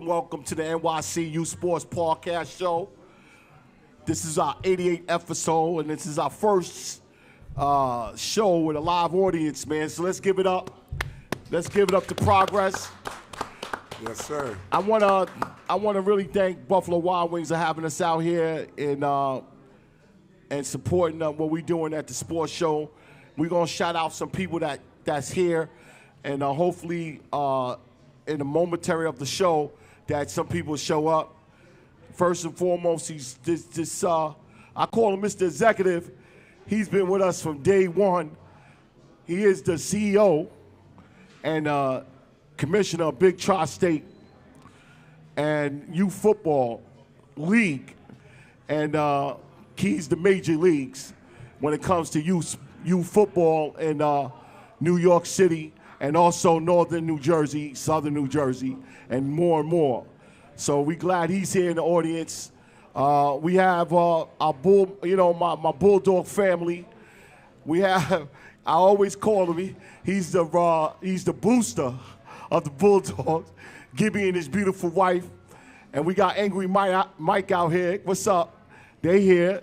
welcome to the NYC Youth Sports Podcast Show. This is our 88th episode, and this is our first show with a live audience, man. So let's give it up. Let's give it up to Progress. Yes, sir. I wanna really thank Buffalo Wild Wings for having us out here and supporting what we're doing at the sports show. We're gonna shout out some people that's here, and hopefully in the momentary of the show that some people show up. First and foremost, he's this I call him Mr. Executive. He's been with us from day one. He is the CEO and commissioner of Big Tri-State and Youth Football League, and keys the major leagues when it comes to youth football in New York City and also northern New Jersey, southern New Jersey, and more. So we glad he's here in the audience. We have our my Bulldog family. We have, I always call him, he's the booster of the Bulldogs, Gibby and his beautiful wife. And we got Angry Mike out here. What's up? They here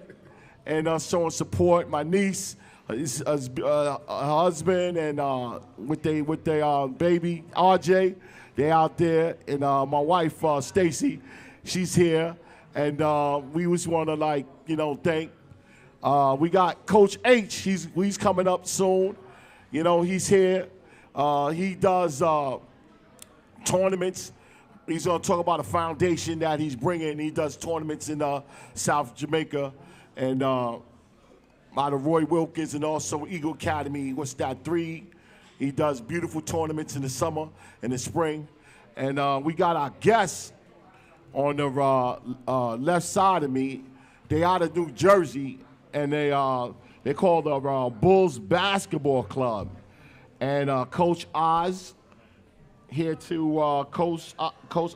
and showing support. My niece, his husband, and with their baby RJ, they out there, and my wife Stacy, she's here, and we just want to thank. We got Coach H. He's coming up soon. He's here. He does tournaments. He's going to talk about a foundation that he's bringing. He does tournaments in South Jamaica, and out of Roy Wilkins, and also Eagle Academy. What's that, 3? He does beautiful tournaments in the summer and the spring. And we got our guests on the left side of me. They out of New Jersey, and they call the Bulls Basketball Club. And Coach Oz here to Coach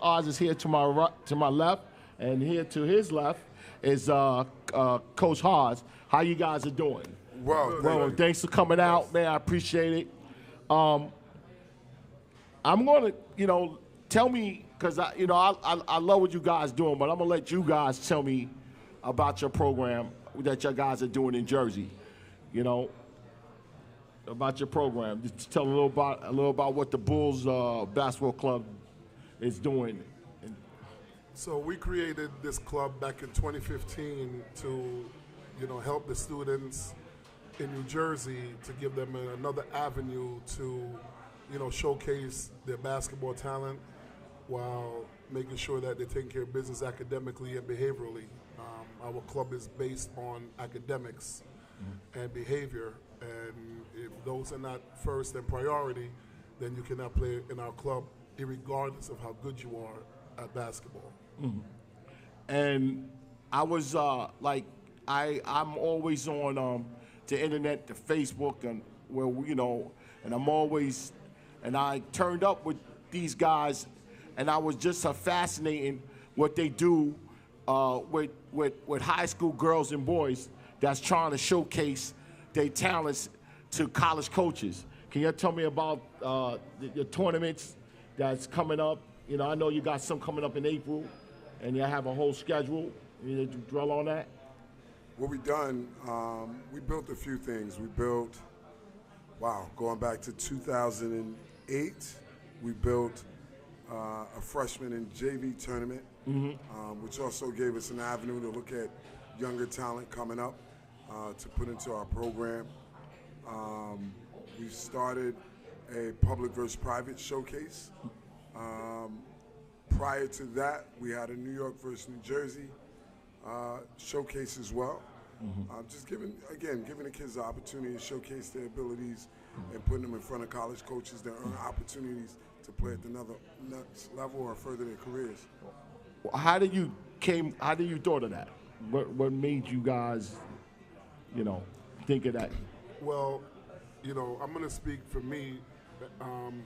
Oz is here to my left, and here to his left is Coach Haas. How you guys are doing? Well, thanks for coming out, man. I appreciate it. I'm gonna, tell me, because I love what you guys doing, but I'm gonna let you guys tell me about your program that you guys are doing in Jersey. About your program. Just tell a little about what the Bulls Basketball Club is doing. So we created this club back in 2015 to, help the students in New Jersey, to give them another avenue to, showcase their basketball talent while making sure that they're taking care of business academically and behaviorally. Our club is based on academics and behavior, and if those are not first and priority, then you cannot play in our club, irregardless of how good you are at basketball. Mm-hmm. And I was I'm always on the internet, the Facebook, and and I'm always, and I turned up with these guys, and I was just fascinating what they do with high school girls and boys that's trying to showcase their talents to college coaches. Can you tell me about the tournaments that's coming up? I know you got some coming up in April, and you have a whole schedule. You need to drill on that? What we done, we built a few things. We built, going back to 2008, we built a freshman and JV tournament, which also gave us an avenue to look at younger talent coming up to put into our program. We started a public versus private showcase. Prior to that, we had a New York versus New Jersey showcase as well. Just giving the kids the opportunity to showcase their abilities and putting them in front of college coaches that earn opportunities to play at the next level or further their careers. How did you thought of that? What made you guys, think of that? Well, I'm going to speak for me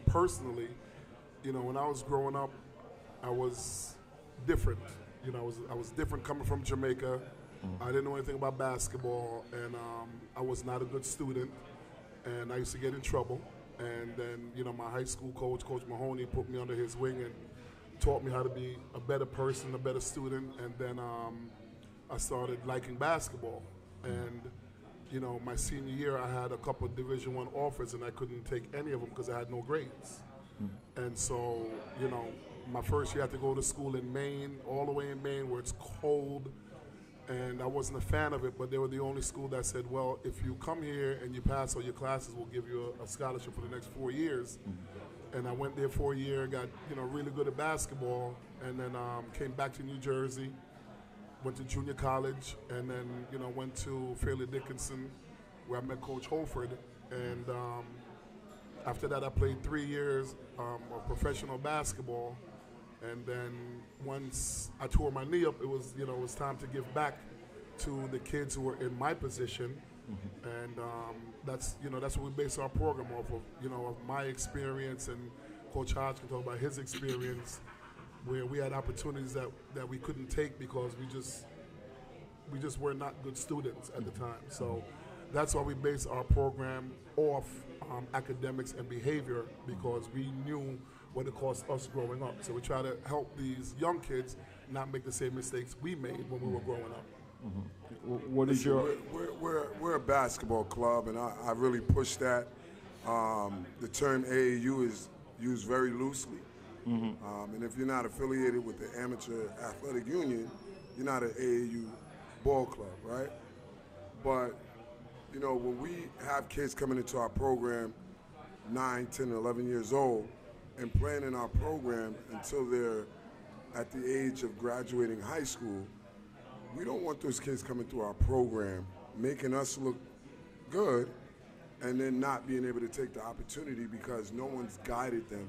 personally. When I was growing up, I was different. I was different coming from Jamaica. I didn't know anything about basketball, and I was not a good student, and I used to get in trouble. And then, my high school coach, Coach Mahoney, put me under his wing and taught me how to be a better person, a better student, and then I started liking basketball. And you know, my senior year, I had a couple of Division I offers, and I couldn't take any of them because I had no grades. And so, you know, my first year I had to go to school in Maine, all the way in Maine, where it's cold, and I wasn't a fan of it. But they were the only school that said, well, if you come here and you pass all your classes, we'll give you a scholarship for the next 4 years. And I went there for a year, got, you know, really good at basketball, and then came back to New Jersey. Went to junior college, and then, you know, went to Fairleigh Dickinson, where I met Coach Holford. And after that, I played 3 years of professional basketball. And then once I tore my knee up, it was, you know, it was time to give back to the kids who were in my position. And that's, you know, that's what we base our program off of, you know, of my experience, and Coach Hodge can talk about his experience, where we had opportunities that we couldn't take because we just were not good students at the time. So that's why we base our program off academics and behavior, because we knew what it cost us growing up. So we try to help these young kids not make the same mistakes we made when we were growing up. What is your? We're a basketball club, and I really push that. The term AAU is used very loosely. And if you're not affiliated with the Amateur Athletic Union, you're not an AAU ball club, right? But, you know, when we have kids coming into our program 9, 10, 11 years old and playing in our program until they're at the age of graduating high school, we don't want those kids coming through our program making us look good and then not being able to take the opportunity because no one's guided them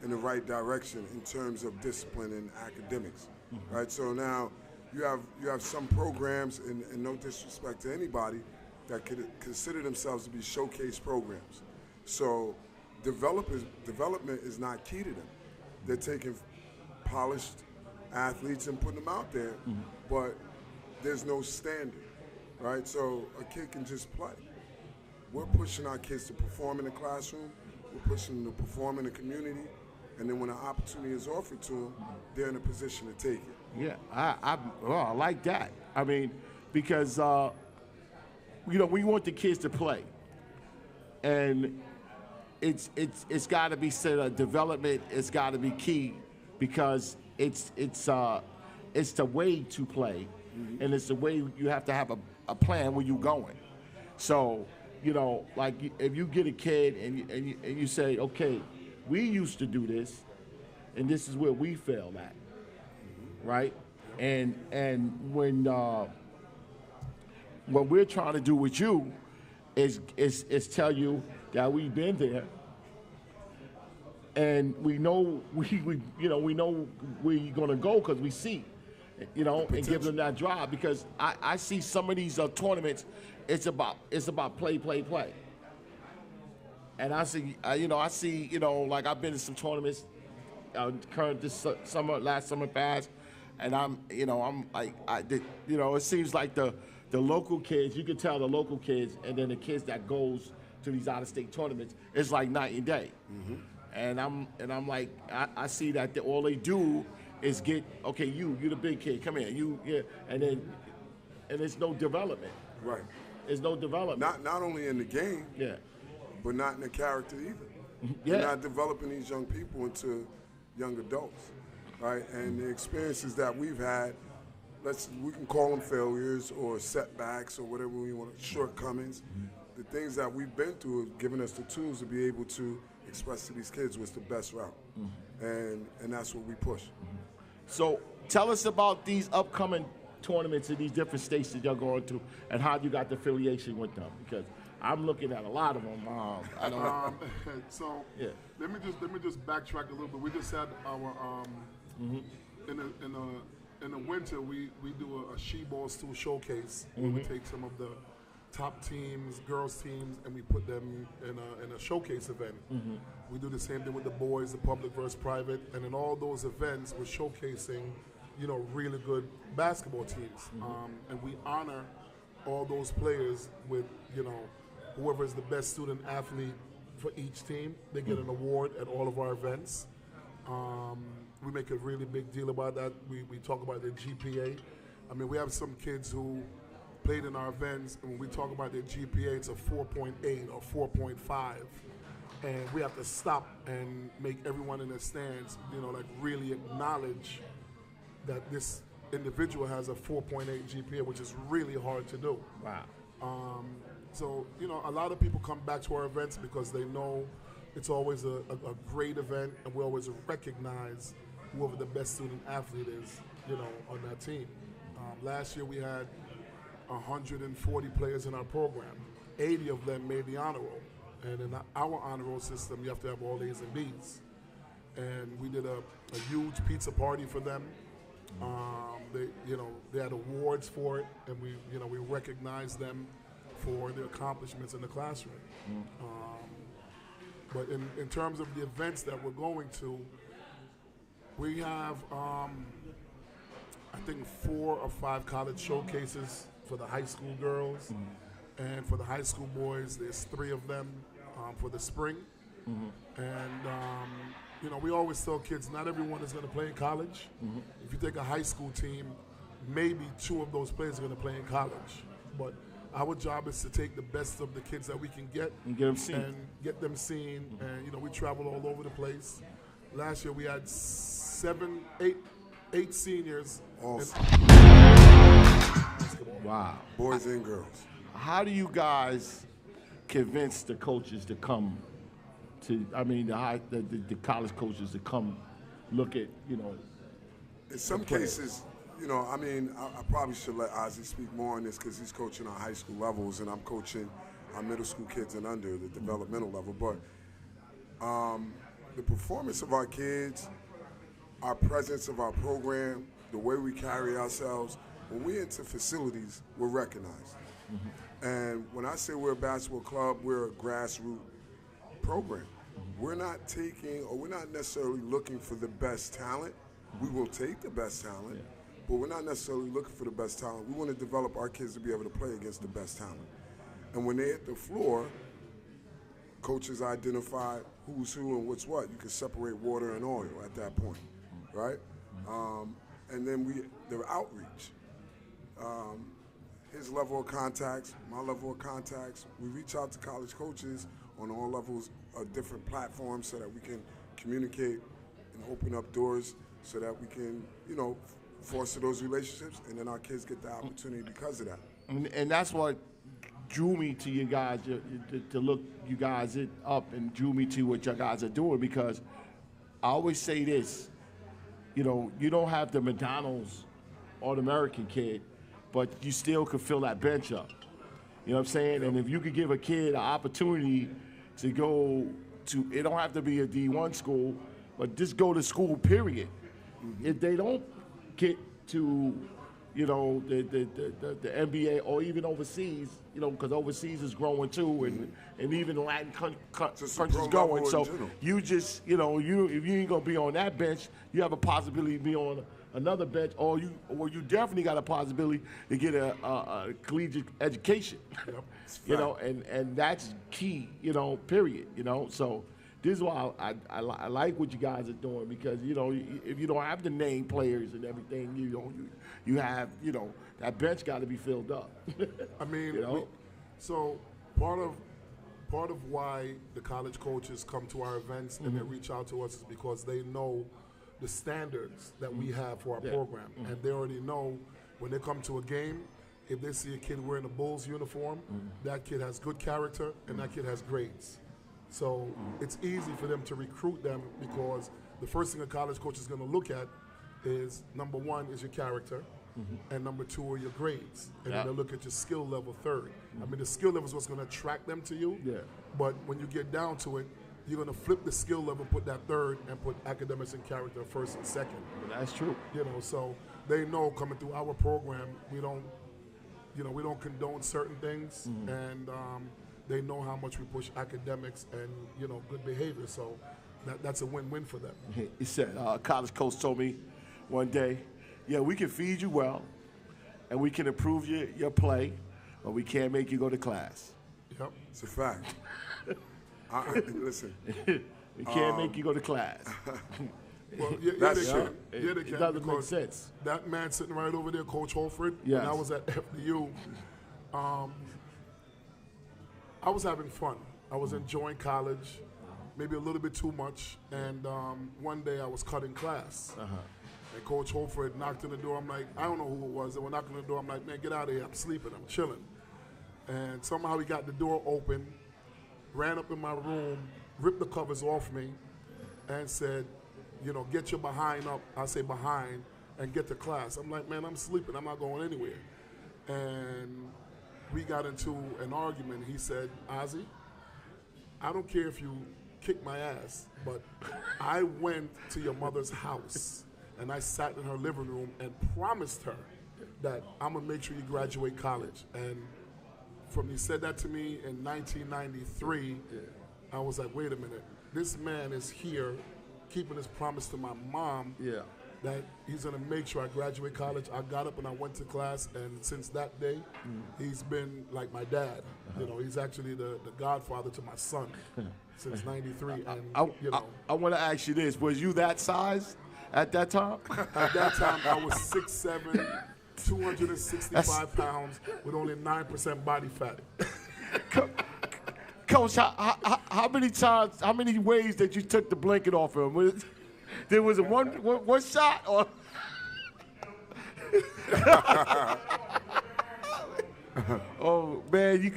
in the right direction in terms of discipline and academics, right? So now you have some programs, and no disrespect to anybody, that could consider themselves to be showcase programs. So development is not key to them. They're taking polished athletes and putting them out there, but there's no standard, right? So a kid can just play. We're pushing our kids to perform in the classroom. We're pushing them to perform in the community. And then when an opportunity is offered to them, they're in a position to take it. Yeah, I like that. I mean, because, you know, we want the kids to play. And it's got to be said, development has got to be key, because it's the way to play, and it's the way you have to have a plan where you're going. So, you know, like if you get a kid and you say, okay, we used to do this, and this is where we failed at, right? And when what we're trying to do with you is tell you that we've been there, and we know we know where you're gonna go because we see, you know, and give them that drive. Because I see some of these tournaments, it's about play. And I see, like I've been to some tournaments, current this summer, last summer past, and it seems like the local kids, you can tell the local kids, and then the kids that goes to these out-of-state tournaments, it's like night and day. And I'm like, I see that all they do is get, okay, you're the big kid, come here, and there's no development. Right. There's no development. Not only in the game. Yeah. But not in the character either. You're not developing these young people into young adults, right? And the experiences that we've had, we can call them failures or setbacks or whatever we want, shortcomings. The things that we've been through have given us the tools to be able to express to these kids what's the best route. And that's what we push. So tell us about these upcoming tournaments in these different states that you're going to, and how you got the affiliation with them, because I'm looking at a lot of them. I don't know. So let me just backtrack a little bit. We just had our in the winter we do a She Balls 2 showcase where we take some of the top teams, girls teams, and we put them in a showcase event. We do the same thing with the boys, the public versus private, and in all those events we're showcasing, you know, really good basketball teams, and we honor all those players with, you know, whoever is the best student athlete for each team. They get an award at all of our events. we make a really big deal about that. We talk about their GPA. I mean, we have some kids who played in our events, and when we talk about their GPA, it's a 4.8 or 4.5. And we have to stop and make everyone in the stands, like really acknowledge that this individual has a 4.8 GPA, which is really hard to do. Wow. So, a lot of people come back to our events because they know it's always a great event, and we always recognize whoever the best student athlete is, on that team. Last year we had 140 players in our program. 80 of them made the honor roll. And in our honor roll system, you have to have all A's and B's. And we did a huge pizza party for them. They had awards for it, and we recognized them for their accomplishments in the classroom. But in terms of the events that we're going to, we have, I think, 4 or 5 college showcases for the high school girls. And for the high school boys, there's 3 of them for the spring. And, we always tell kids not everyone is going to play in college. If you take a high school team, maybe 2 of those players are going to play in college. But our job is to take the best of the kids that we can get and get them seen. And, we travel all over the place. Last year we had 8 seniors. Awesome. Wow. Boys and girls. How do you guys convince the coaches to come to, the college coaches to come look at, In some cases, I probably should let Ozzie speak more on this because he's coaching our high school levels and I'm coaching our middle school kids and under, the developmental level. But the performance of our kids, our presence of our program, the way we carry ourselves, when we enter facilities, we're recognized. And when I say we're a basketball club, we're a grassroots program. We're not necessarily looking for the best talent. We will take the best talent, but we're not necessarily looking for the best talent. We want to develop our kids to be able to play against the best talent. And when they hit the floor, coaches identify who's who and what's what. You can separate water and oil at that point, right? And then the outreach. His level of contacts, my level of contacts. We reach out to college coaches on all levels of different platforms so that we can communicate and open up doors so that we can, foster those relationships, and then our kids get the opportunity because of that. And that's what drew me to you guys, to look you guys up and drew me to what you guys are doing, because I always say this, you don't have the McDonald's All-American kid, but you still could fill that bench up. You know what I'm saying? And if you could give a kid an opportunity to go to, it don't have to be a D1 school, but just go to school, period. If they don't get to, the NBA or even overseas, because overseas is growing too, and even Latin countries growing. So you just, if you ain't gonna be on that bench, you have a possibility to be on another bench, or you definitely got a possibility to get a collegiate education. And that's key, period. So this is why I like what you guys are doing, because if you don't have the name players and everything, you have that bench got to be filled up. So part of why the college coaches come to our events and they reach out to us is because they know the standards that we have for our program, and they already know when they come to a game, if they see a kid wearing a Bulls uniform, that kid has good character and that kid has grades. So it's easy for them to recruit them, because the first thing a college coach is going to look at is, number 1 is your character, and number 2 are your grades. And then they'll look at your skill level third. The skill level is what's going to attract them to you. But when you get down to it, you're going to flip the skill level, put that third, and put academics and character first and second. That's true. So they know coming through our program, we don't condone certain things, and they know how much we push academics and good behavior. So that's a win-win for them. He said, a college coach told me one day, we can feed you well, and we can improve your play, but we can't make you go to class. Yep, it's a fact. Listen, we can't make you go to class. Well, yeah, That's they true. can. Yeah, they It can. doesn't make because sense. That man sitting right over there, Coach Holford, Yes. when I was at FDU, I was having fun. I was enjoying college, maybe a little bit too much. And one day I was cutting class. And Coach Holford knocked on the door. I'm like, I don't know who it was. They were knocking on the door. I'm like, man, get out of here. I'm sleeping. I'm chilling. And somehow he got the door open, ran up in my room, ripped the covers off me, and said, you know, get your behind up. I say behind, and get to class. I'm like, man, I'm sleeping. I'm not going anywhere. And we got into an argument. He said, Ozzy, I don't care if you kick my ass, but I went to your mother's house and I sat in her living room and promised her that I'm gonna make sure you graduate college. And from he said that to me in 1993, I was like, wait a minute, this man is here keeping his promise to my mom that he's gonna make sure I graduate college. I got up and I went to class, and since that day, he's been like my dad. You know, he's actually the godfather to my son since '93. And I want to ask you this: was you that size at that time? At that time, I was 6'7", 265 pounds with only 9% body fat. Coach, how many ways that you took the blanket off him? There was one shot, or oh man, you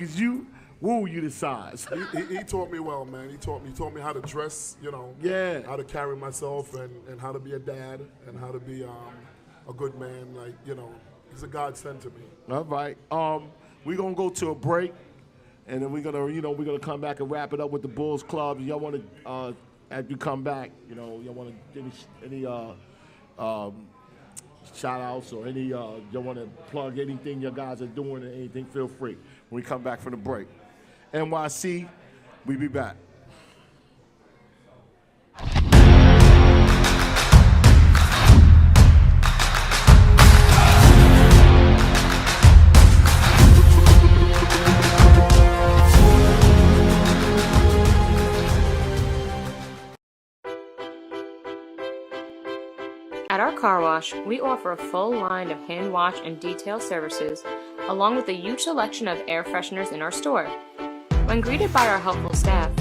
the size. He taught me well, man. He taught me how to dress, you know, how to carry myself, and how to be a dad, and how to be a good man. Like, you know, he's a godsend to me. All right, we're gonna go to a break, and then we're gonna come back and wrap it up with the Bulls Club. Y'all want to, as you come back, you know, y'all want to any shout outs or any y'all want to plug anything your guys are doing or anything? Feel free when we come back from the break. NYC, we be back. At our car wash, we offer a full line of hand wash and detail services, along with a huge selection of air fresheners in our store. When greeted by our helpful staff,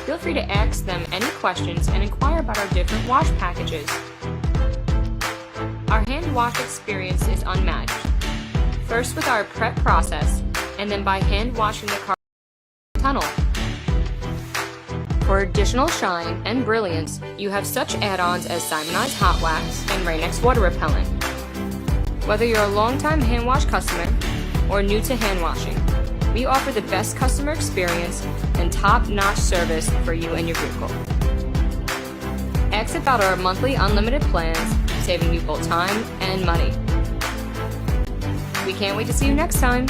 feel free to ask them any questions and inquire about our different wash packages. Our hand wash experience is unmatched. First with our prep process, and then by hand washing the car tunnel. For additional shine and brilliance, you have such add-ons as Simonized Hot Wax and Rain-X Water Repellent. Whether you're a longtime hand wash customer or new to hand washing, we offer the best customer experience and top-notch service for you and your vehicle. Ask about our monthly unlimited plans, saving you both time and money. We can't wait to see you next time.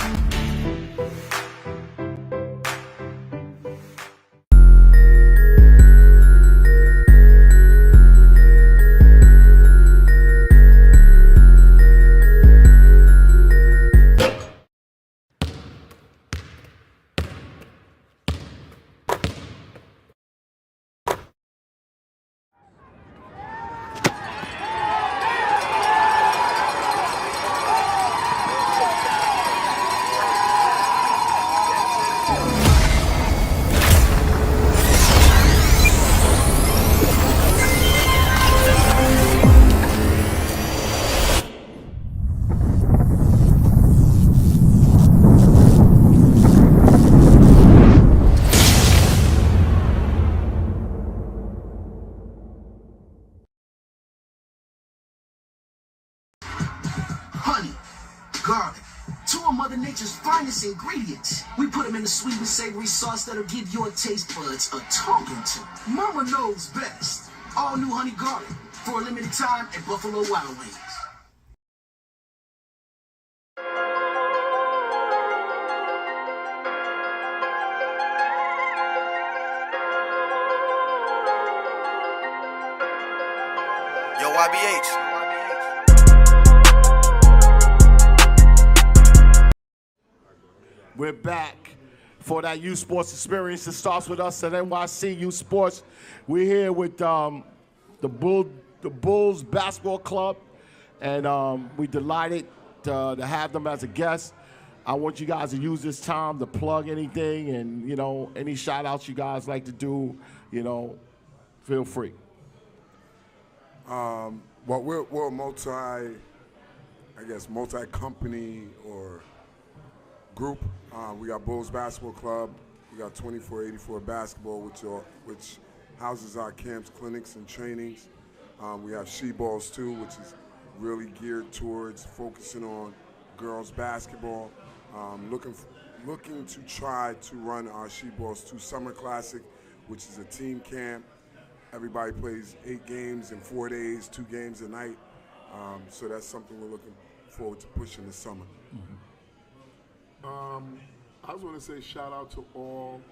Honey, garlic, two of Mother Nature's finest ingredients. We put them in a sweet and savory sauce that'll give your taste buds a talking to. Mama knows best. All new honey garlic for a limited time at Buffalo Wild Wings. Yo, YBH. We're back for that youth sports experience that starts with us at NYC Youth Sports. We're here with the the Bulls Basketball Club, and we're delighted to have them as a guest. I want you guys to use this time to plug anything, and any shout outs you guys like to do, feel free. Well, we're a multi-company or group. We got Bulls Basketball Club. We got 2484 Basketball, which houses our camps, clinics, and trainings. We have She Balls too, which is really geared towards focusing on girls basketball. Looking to try to run our She Balls 2 Summer Classic, which is a team camp. Everybody plays 8 games in 4 days, 2 games a night. So that's something we're looking forward to pushing this summer. I just want to say shout out to all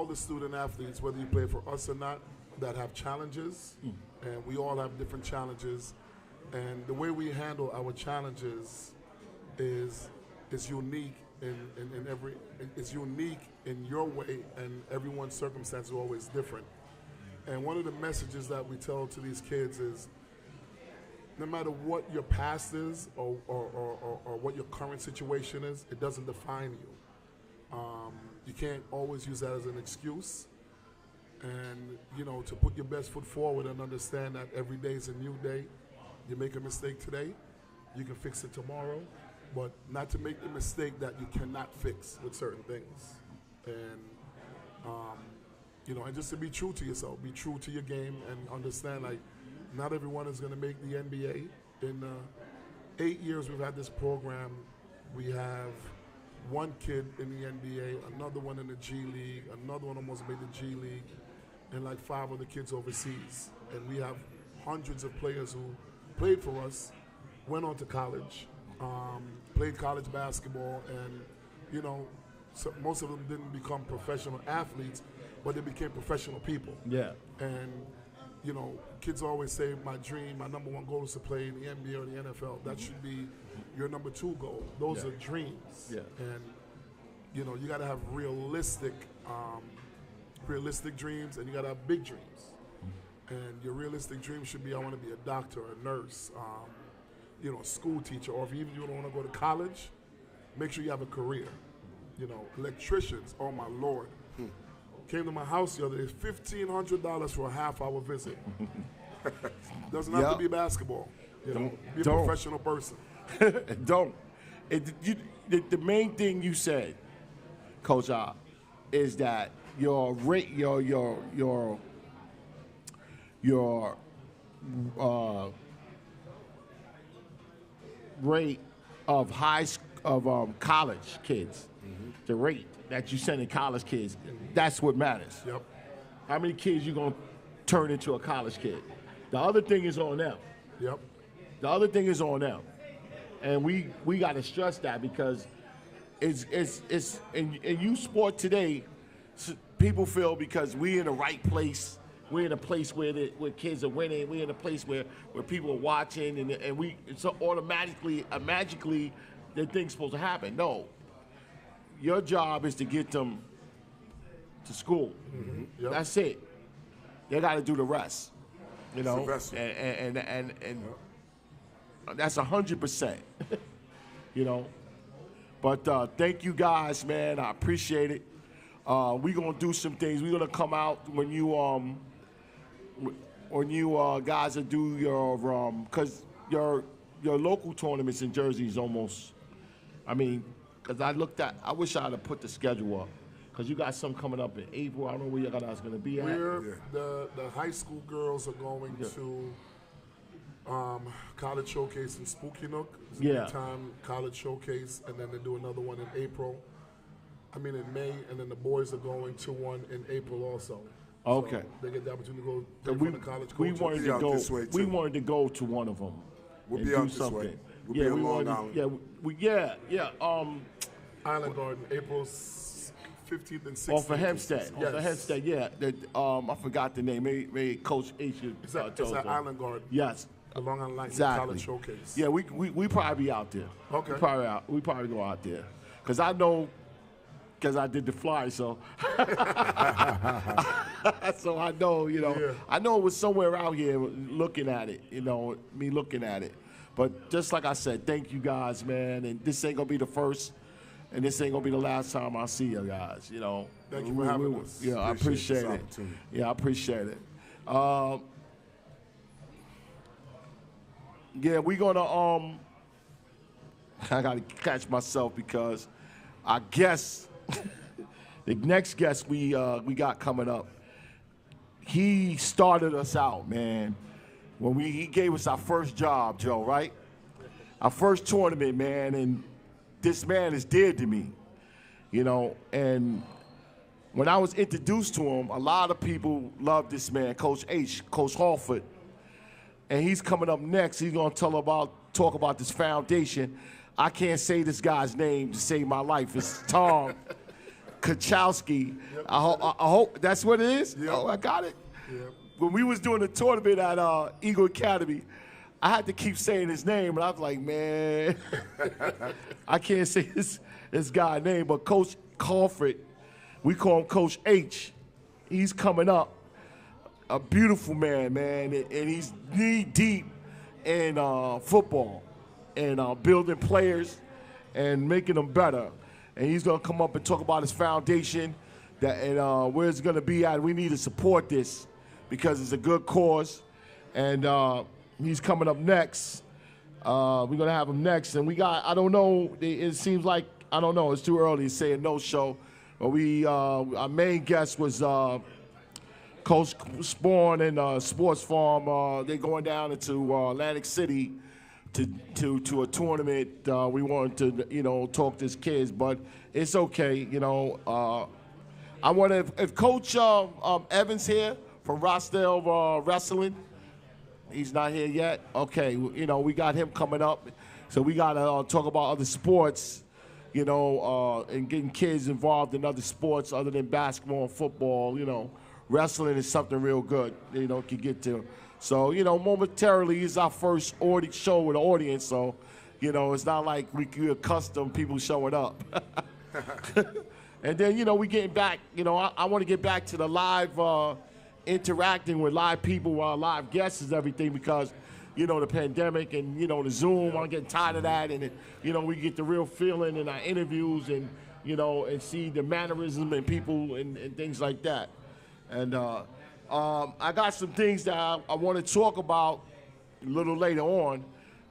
the student athletes, whether you play for us or not, that have challenges, and we all have different challenges, and the way we handle our challenges is unique it's unique in your way, and everyone's circumstances are always different. And one of the messages that we tell to these kids is, no matter what your past is or what your current situation is, it doesn't define you. You can't always use that as an excuse. And, to put your best foot forward and understand that every day is a new day. You make a mistake today, you can fix it tomorrow, but not to make the mistake that you cannot fix with certain things. And, and just to be true to yourself, be true to your game, and understand, not everyone is going to make the NBA. In 8 years we've had this program, we have one kid in the NBA, another one in the G League, another one almost made the G League, and 5 other kids overseas. And we have hundreds of players who played for us, went on to college, played college basketball, and, so most of them didn't become professional athletes, but they became professional people. Yeah. And kids always say, my number one goal is to play in the NBA or the NFL. That should be your number 2 goal. Those are dreams. Yeah. And, you got to have realistic dreams, and you got to have big dreams. And your realistic dream should be, I want to be a doctor, a nurse, a school teacher, or if you don't want to go to college, make sure you have a career. Electricians, oh my Lord. Came to my house the other day, $1,500 for a half-hour visit. Doesn't have to be basketball. Be a professional person. Don't. The main thing you said, Coach A, is that your rate of college kids, the rate that you send in college kids, that's what matters. Yep. How many kids you gonna turn into a college kid? The other thing is on them. Yep. The other thing is on them, and we got to stress that, because it's in youth sport today. People feel because we in the right place, we're in a place where kids are winning, we're in a place where people are watching, and so automatically, magically, the thing's supposed to happen. No, your job is to get them to school. Mm-hmm. Yep. That's it. They got to do the rest. And that's 100%. But thank you guys, man. I appreciate it. We're gonna do some things. We're gonna come out when you guys will do your because your local tournaments in Jersey is almost. Because I wish I'd have put the schedule up. Because you got some coming up in April. I don't know where you guys going to be at. The high school girls are going to College Showcase in Spooky Nook. It's a big time college showcase, and then they do another one in in May, and then the boys are going to one in April also. Okay. So they get the opportunity to go play for the college coaches. We wanted to go to one of them. We'll be out this way. We'll be in Long Island. Island Garden, April 15th and 16th. Off of Hempstead. Yes. Off of Hempstead, yeah. I forgot the name. Maybe Coach H. It's at Island Garden. Yes. The Long Island Lights exactly. College Showcase. Yeah, we probably be out there. Okay. We probably go out there. Because I know because I did the fly, so so I know, I know it was somewhere out here looking at it, me looking at it. But just like I said, thank you guys, man. And this ain't gonna be the first, and this ain't gonna be the last time I see you guys. Thank you for having us. Yeah, I appreciate it. Yeah, I appreciate it. Yeah, we're gonna I gotta catch myself because our guest, the next guest we got coming up, he started us out, man. When he gave us our first job, Joe, right? Our first tournament, man, and this man is dear to me, and when I was introduced to him, a lot of people love this man, Coach H, Coach Halford. And he's coming up next. He's gonna talk about this foundation. I can't say this guy's name to save my life. It's Tom Kachowski. Yep. I hope that's what it is. Yep. Oh, I got it. Yep. When we was doing the tournament at Eagle Academy, I had to keep saying his name, and I was like, man, I can't say this guy's name. But Coach Halford, we call him Coach H. He's coming up. A beautiful man, and he's knee-deep in football and building players and making them better. And he's going to come up and talk about his foundation and where it's going to be at. We need to support this because it's a good cause. And he's coming up next. We're going to have him next. And we got, I don't know, it seems like, I don't know, it's too early to say a no show. But our main guest was Coach Spawn and Sports Farm. They're going down into Atlantic City to a tournament. We wanted to, talk to his kids, but it's okay. I want to, if Coach Evans here from Rossdale Wrestling, he's not here yet. Okay, we got him coming up, so we got to talk about other sports, and getting kids involved in other sports other than basketball and football. Wrestling is something real good, can get to. So, momentarily, it's our first show with an audience, so, it's not like we accustomed people showing up. And then, we getting back, I want to get back to the live interacting with live people, live guests and everything because, the pandemic and, the Zoom, I'm getting tired of that. And, we get the real feeling in our interviews and, and see the mannerism and people and things like that. And I got some things that I want to talk about a little later on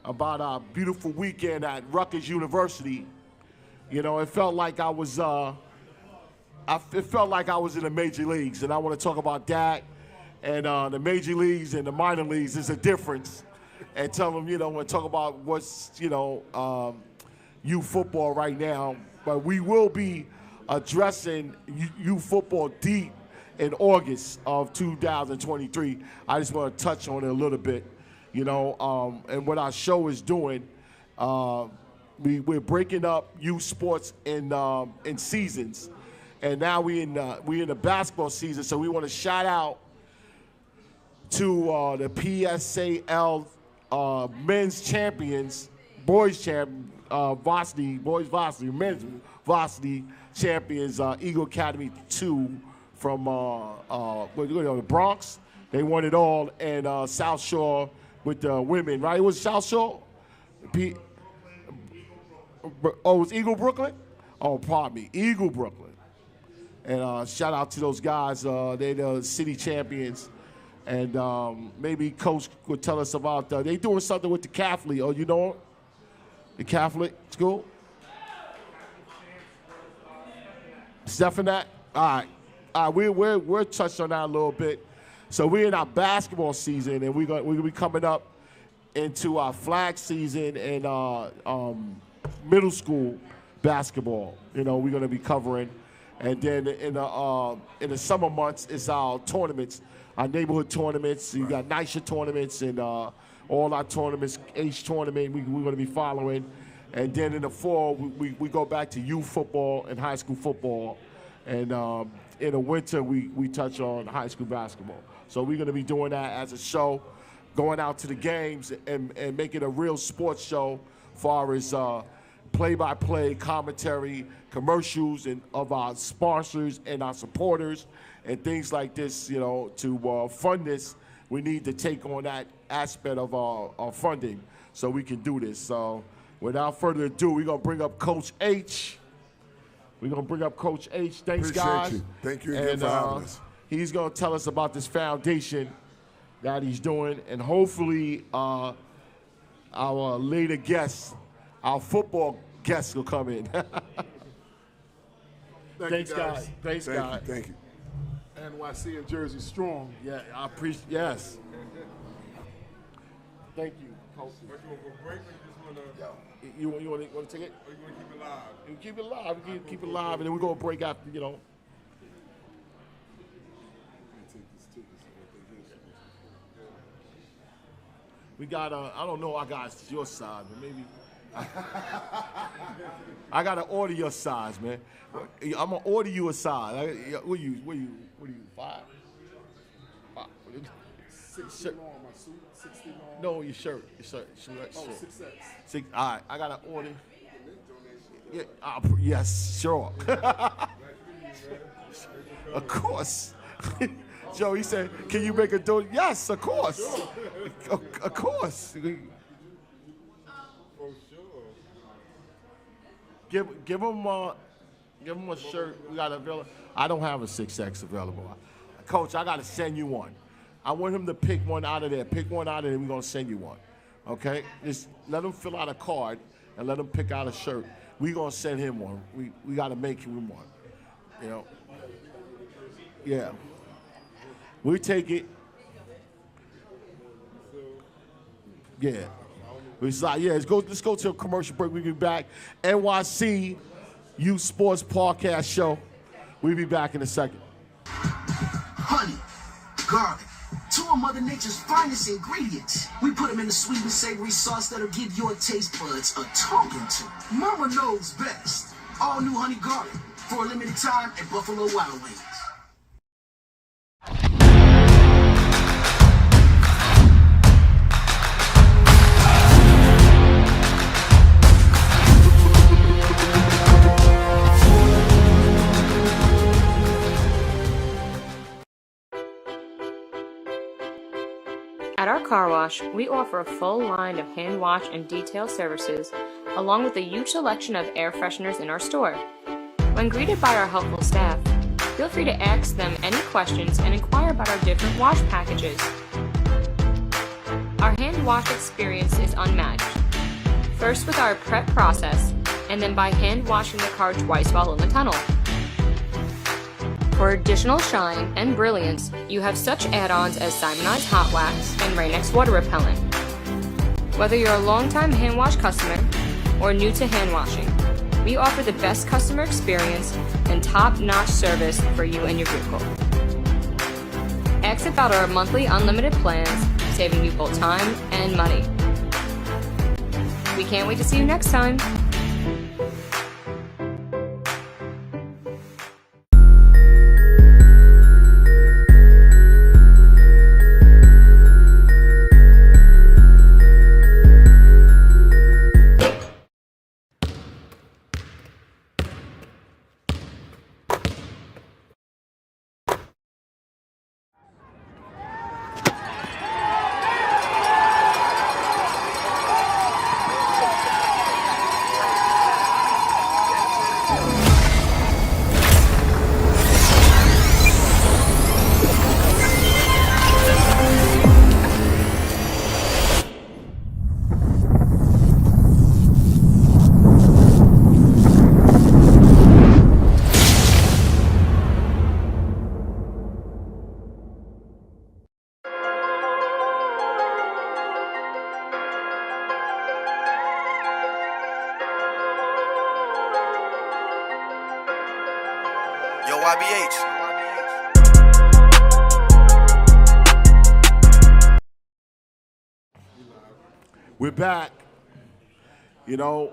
about our beautiful weekend at Rutgers University. It felt like I was it felt like I was in the major leagues, and I want to talk about that and the major leagues and the minor leagues. There's a difference, and tell them and talk about what's youth football right now. But we will be addressing youth football deep in August of 2023. I just want to touch on it a little bit, and what our show is doing. We're breaking up youth sports in seasons, and now we in the basketball season. So we want to shout out to the PSAL men's champions, varsity, men's varsity champions, Eagle Academy 2. From the Bronx. They won it all, and South Shore with the women, right? It was South Shore? It was Eagle Brooklyn? Oh, pardon me, Eagle Brooklyn. And shout out to those guys. They're the city champions. And maybe Coach would tell us about, they doing something with the Catholic. Oh, the Catholic school? Stephanat? All right. We're touched on that a little bit. So we're in our basketball season, and we're gonna be coming up into our flag season and middle school basketball. We're gonna be covering, and then in the summer months it's our tournaments, our neighborhood tournaments. You got NYC tournaments and all our tournaments, H tournament. We're gonna be following, and then in the fall we go back to youth football and high school football, and in the winter, we touch on high school basketball. So we're going to be doing that as a show, going out to the games and making a real sports show as far as play-by-play commentary, commercials, and of our sponsors and our supporters and things like this. You know, to fund this, we need to take on that aspect of our funding so we can do this. So without further ado, we're going to bring up Coach H. Thanks, Appreciate guys. you. Thank you again for having us. He's going to tell us about this foundation that he's doing, and hopefully our later guests, our football guests will come in. Thanks, guys. Thanks, guys. Thank you. NYC and Jersey strong. Yeah, I appreciate. Yes. Thank you, Coach. You want to take it? Or you want to keep it live? You can keep it live. We can keep it live, and then we're gonna break after. You know. We got I don't know, I got your size, but maybe I gotta order your size, man. I'm gonna order you a size. What are you? 5? 60 long, my suit, 60 long. No, your shirt. Oh, 6X. All right, I gotta order. Yeah, yes, sure. Of course. Joe, he said, "Can you make a donation?" Yes, of course. Sure. Of course. For sure. Give him a shirt. We got available. I don't have a 6X available. Coach, I gotta send you one. I want him to pick one out of there. Pick one out of there. We're gonna send you one. Okay? Just let him fill out a card and let him pick out a shirt. We're gonna send him one. We gotta make him one. You know. Yeah. We take it. Yeah. It's like, yeah, let's go to a commercial break. We'll be back. NYC Youth Sports Podcast Show. We'll be back in a second. Honey, garlic, 2 of Mother Nature's finest ingredients. We put them in a sweet and savory sauce that'll give your taste buds a talking to. Mama knows best. All new honey garlic for a limited time at Buffalo Wild Wings. At our car wash, we offer a full line of hand wash and detail services, along with a huge selection of air fresheners in our store. When greeted by our helpful staff, feel free to ask them any questions and inquire about our different wash packages. Our hand wash experience is unmatched. First with our prep process, and then by hand washing the car twice while in the tunnel. For additional shine and brilliance, you have such add-ons as Simonized Hot Wax and Rain-X Water Repellent. Whether you're a longtime hand wash customer or new to hand washing, we offer the best customer experience and top-notch service for you and your vehicle. Ask about our monthly unlimited plans, saving you both time and money. We can't wait to see you next time. Yo, YBH. We're back. You know,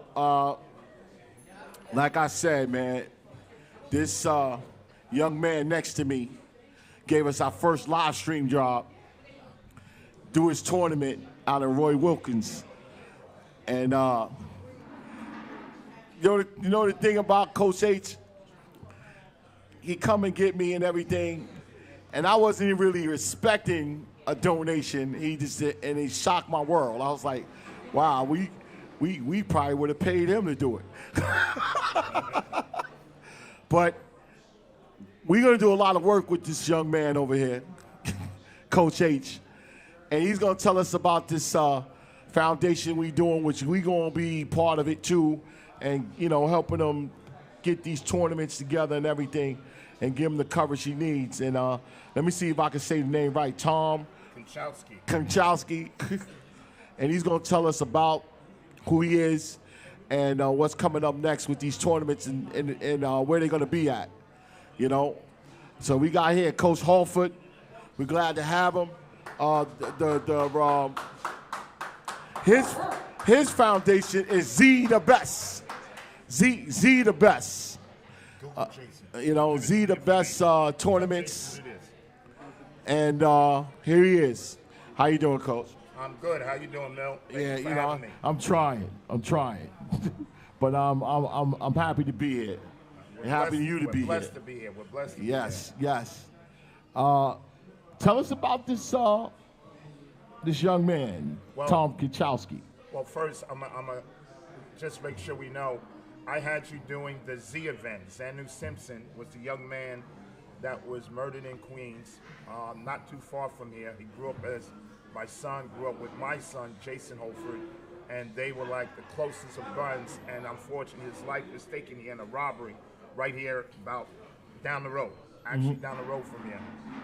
like I said, man, this young man next to me gave us our first live stream job, do his tournament out of Roy Wilkins. And You know the thing about Coach H? He come and get me and everything, and I wasn't even really expecting a donation. He just did, and he shocked my world. I was like, wow, we probably would have paid him to do it. But we're going to do a lot of work with this young man over here, Coach H. And he's going to tell us about this foundation we doing, which we going to be part of it too, and, you know, helping them get these tournaments together and everything and give him the coverage he needs. And let me see if I can say the name right. Tom Konchowski. And he's going to tell us about who he is and what's coming up next with these tournaments and where they're going to be at, you know. So we got here Coach Halford. We're glad to have him. His foundation is Z the Best. Z the Best. You know, Z the Best tournaments. And here he is. How you doing, Coach? I'm good. How you doing, Mel? Yeah, you know, I'm trying. But I'm happy to be here. And happy you to be here. We're blessed to be here. We're blessed to be here. Yes. Tell us about this this young man, Tom Konchowski. Well, first, I'm a just make sure we know, I had you doing the Z event. Xanu Simpson was the young man that was murdered in Queens, not too far from here. He grew up as my son, grew up with my son, Jason Holford, and they were like the closest of buds, and unfortunately his life was taken in a robbery right here about down the road, actually down the road from here.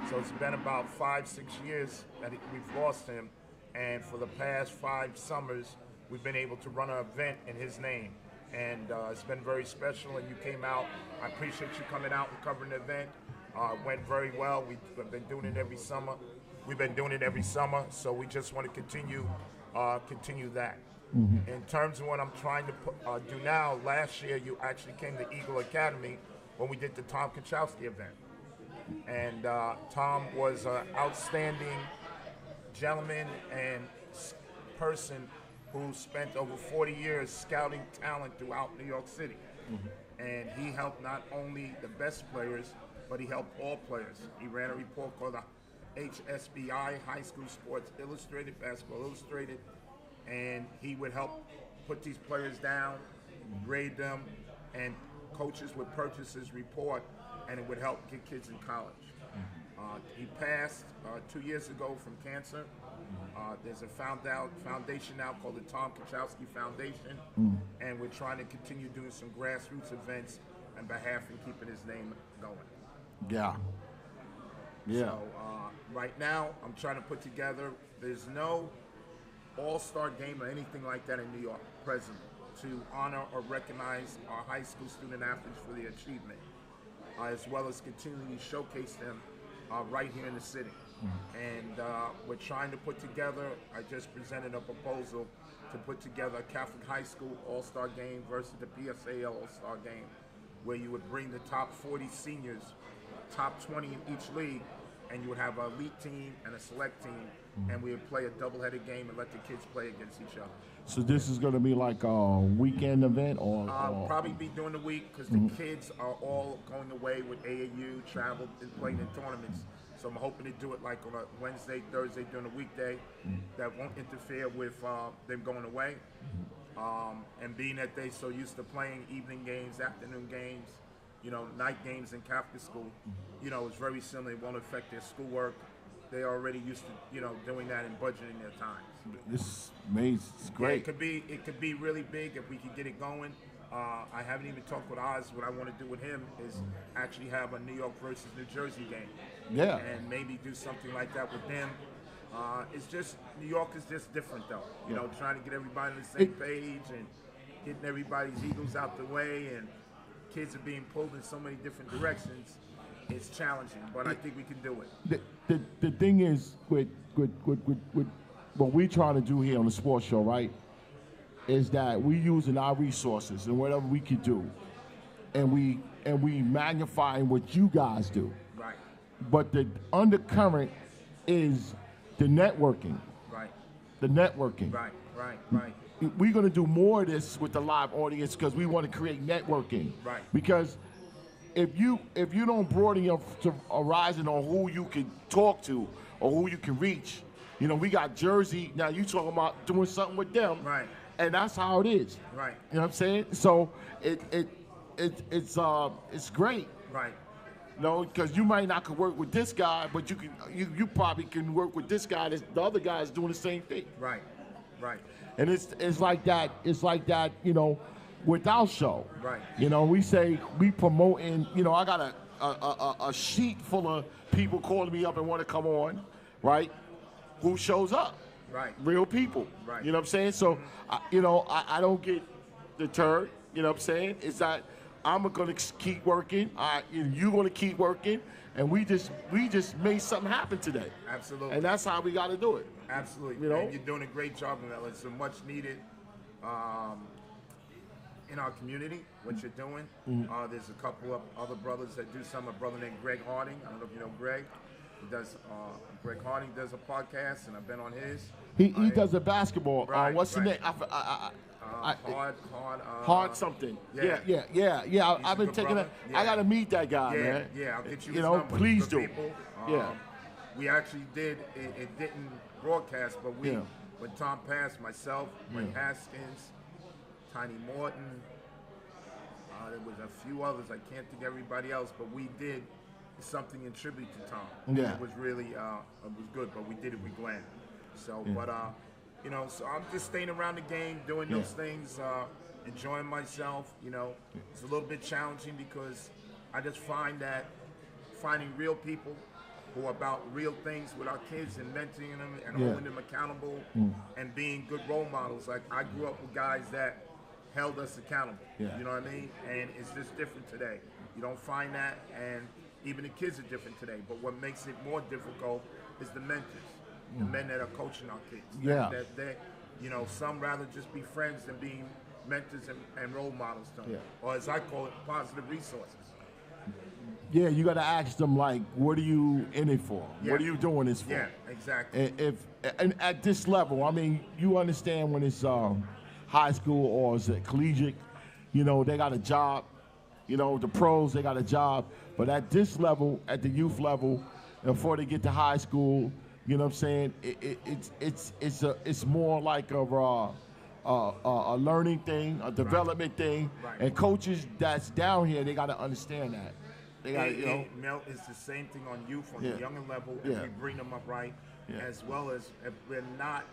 So it's been about 5-6 years that we've lost him, and for the past 5 summers, we've been able to run an event in his name. And it's been very special, and you came out. I appreciate you coming out and covering the event. It went very well. We've been doing it every summer. So we just want to continue that. In terms of what I'm trying to do now, last year you actually came to Eagle Academy when we did the Tom Konchowski event. And Tom was an outstanding gentleman and person who spent over 40 years scouting talent throughout New York City. And he helped not only the best players, but he helped all players. He ran a report called the HSBI, High School Sports Illustrated, Basketball Illustrated, and he would help put these players down, grade them, and coaches would purchase his report, and it would help get kids in college. He passed 2 years ago from cancer. There's a foundation now called the Tom Konchowski Foundation, and we're trying to continue doing some grassroots events on behalf and keeping his name going. Yeah. So right now, I'm trying to put together, there's no all-star game or anything like that in New York present to honor or recognize our high school student athletes for their achievement, as well as continually showcase them right here in the city. And we're trying to put together, I just presented a proposal to put together a Catholic high school all-star game versus the PSAL all-star game, where you would bring the top 40 seniors, top 20 in each league, and you would have an elite team and a select team, and we would play a double-headed game and let the kids play against each other. So this is going to be like a weekend event, or probably be during the week, because the kids are all going away with AAU, travel, and playing in tournaments. So I'm hoping to do it like on a Wednesday, Thursday during the weekday. That won't interfere with them going away. And being that they're so used to playing evening games, afternoon games, you know, night games in Catholic school, you know, it's very similar. It won't affect their schoolwork. They're already used to, you know, doing that and budgeting their time. This is amazing. It's great. Yeah, it could be really big if we could get it going. I haven't even talked with Oz. What I want to do with him is actually have a New York versus New Jersey game. Yeah. And maybe do something like that with them. It's just, New York is just different though. You know, trying to get everybody on the same page and getting everybody's egos out the way, and kids are being pulled in so many different directions. It's challenging, but I think we can do it. The thing is with what we trying to do here on the sports show, right, is that we using our resources and whatever we can do, and we magnifying what you guys do. Right. But the undercurrent is the networking. Right. The networking. Right. we're going to do more of this with the live audience because we want to create networking. Right. Because if you don't broaden your horizon on who you can talk to or who you can reach, we got Jersey. Now you talking about doing something with them. Right. And that's how it is. Right. You know what I'm saying? So it's great. Right. Because you might not could work with this guy, but you probably can work with this guy. The other guy is doing the same thing. Right. Right. And it's like that. It's like that. With our show. Right. We say we promoting. I got a sheet full of people calling me up and want to come on, right? Who shows up? Right. Real people. Right. You know what I'm saying? So, I don't get deterred. You know what I'm saying? It's that I'm gonna keep working. You're gonna keep working, and we just made something happen today. Absolutely. And that's how we got to do it. Absolutely. And you're doing a great job of that. It's a much needed in our community, what you're doing. There's a couple of other brothers that do some. A brother named Greg Harding. I don't know if you know Greg. He does. Greg Harding does a podcast, and I've been on his. He does a basketball. Right, What's the name? Hard something. Yeah. I've been taking it. I gotta meet that guy, man. Yeah, I'll get you his number. Please For do. people. Yeah. We actually did. It didn't broadcast, but when Tom passed, myself, Mike Haskins, Tiny Morton, there was a few others. I can't think of everybody else, but we did something in tribute to Tom. Yeah. It was really it was good, but we did it with Glenn. So, but so I'm just staying around the game, doing those things, enjoying myself. It's a little bit challenging because I just find that finding real people who are about real things with our kids and mentoring them and holding them accountable and being good role models. Like I grew up with guys that held us accountable. You know what I mean? And it's just different today. You don't find that, and even the kids are different today. But what makes it more difficult is the mentors. The men that are coaching our kids. That they, some rather just be friends than being mentors and role models to them. Or as I call it, positive resources. Yeah, you got to ask them, like, what are you in it for? What are you doing this for? Yeah, exactly. And at this level, I mean, you understand when it's high school or is it collegiate, they got a job. The pros, they got a job. But at this level, at the youth level, before they get to high school, you know what I'm saying? It's more like a learning thing, a development thing, and coaches that's down here, they got to understand that. They got, Mel, it's the same thing on youth on the younger level. If we bring them up right, as well as if we're not,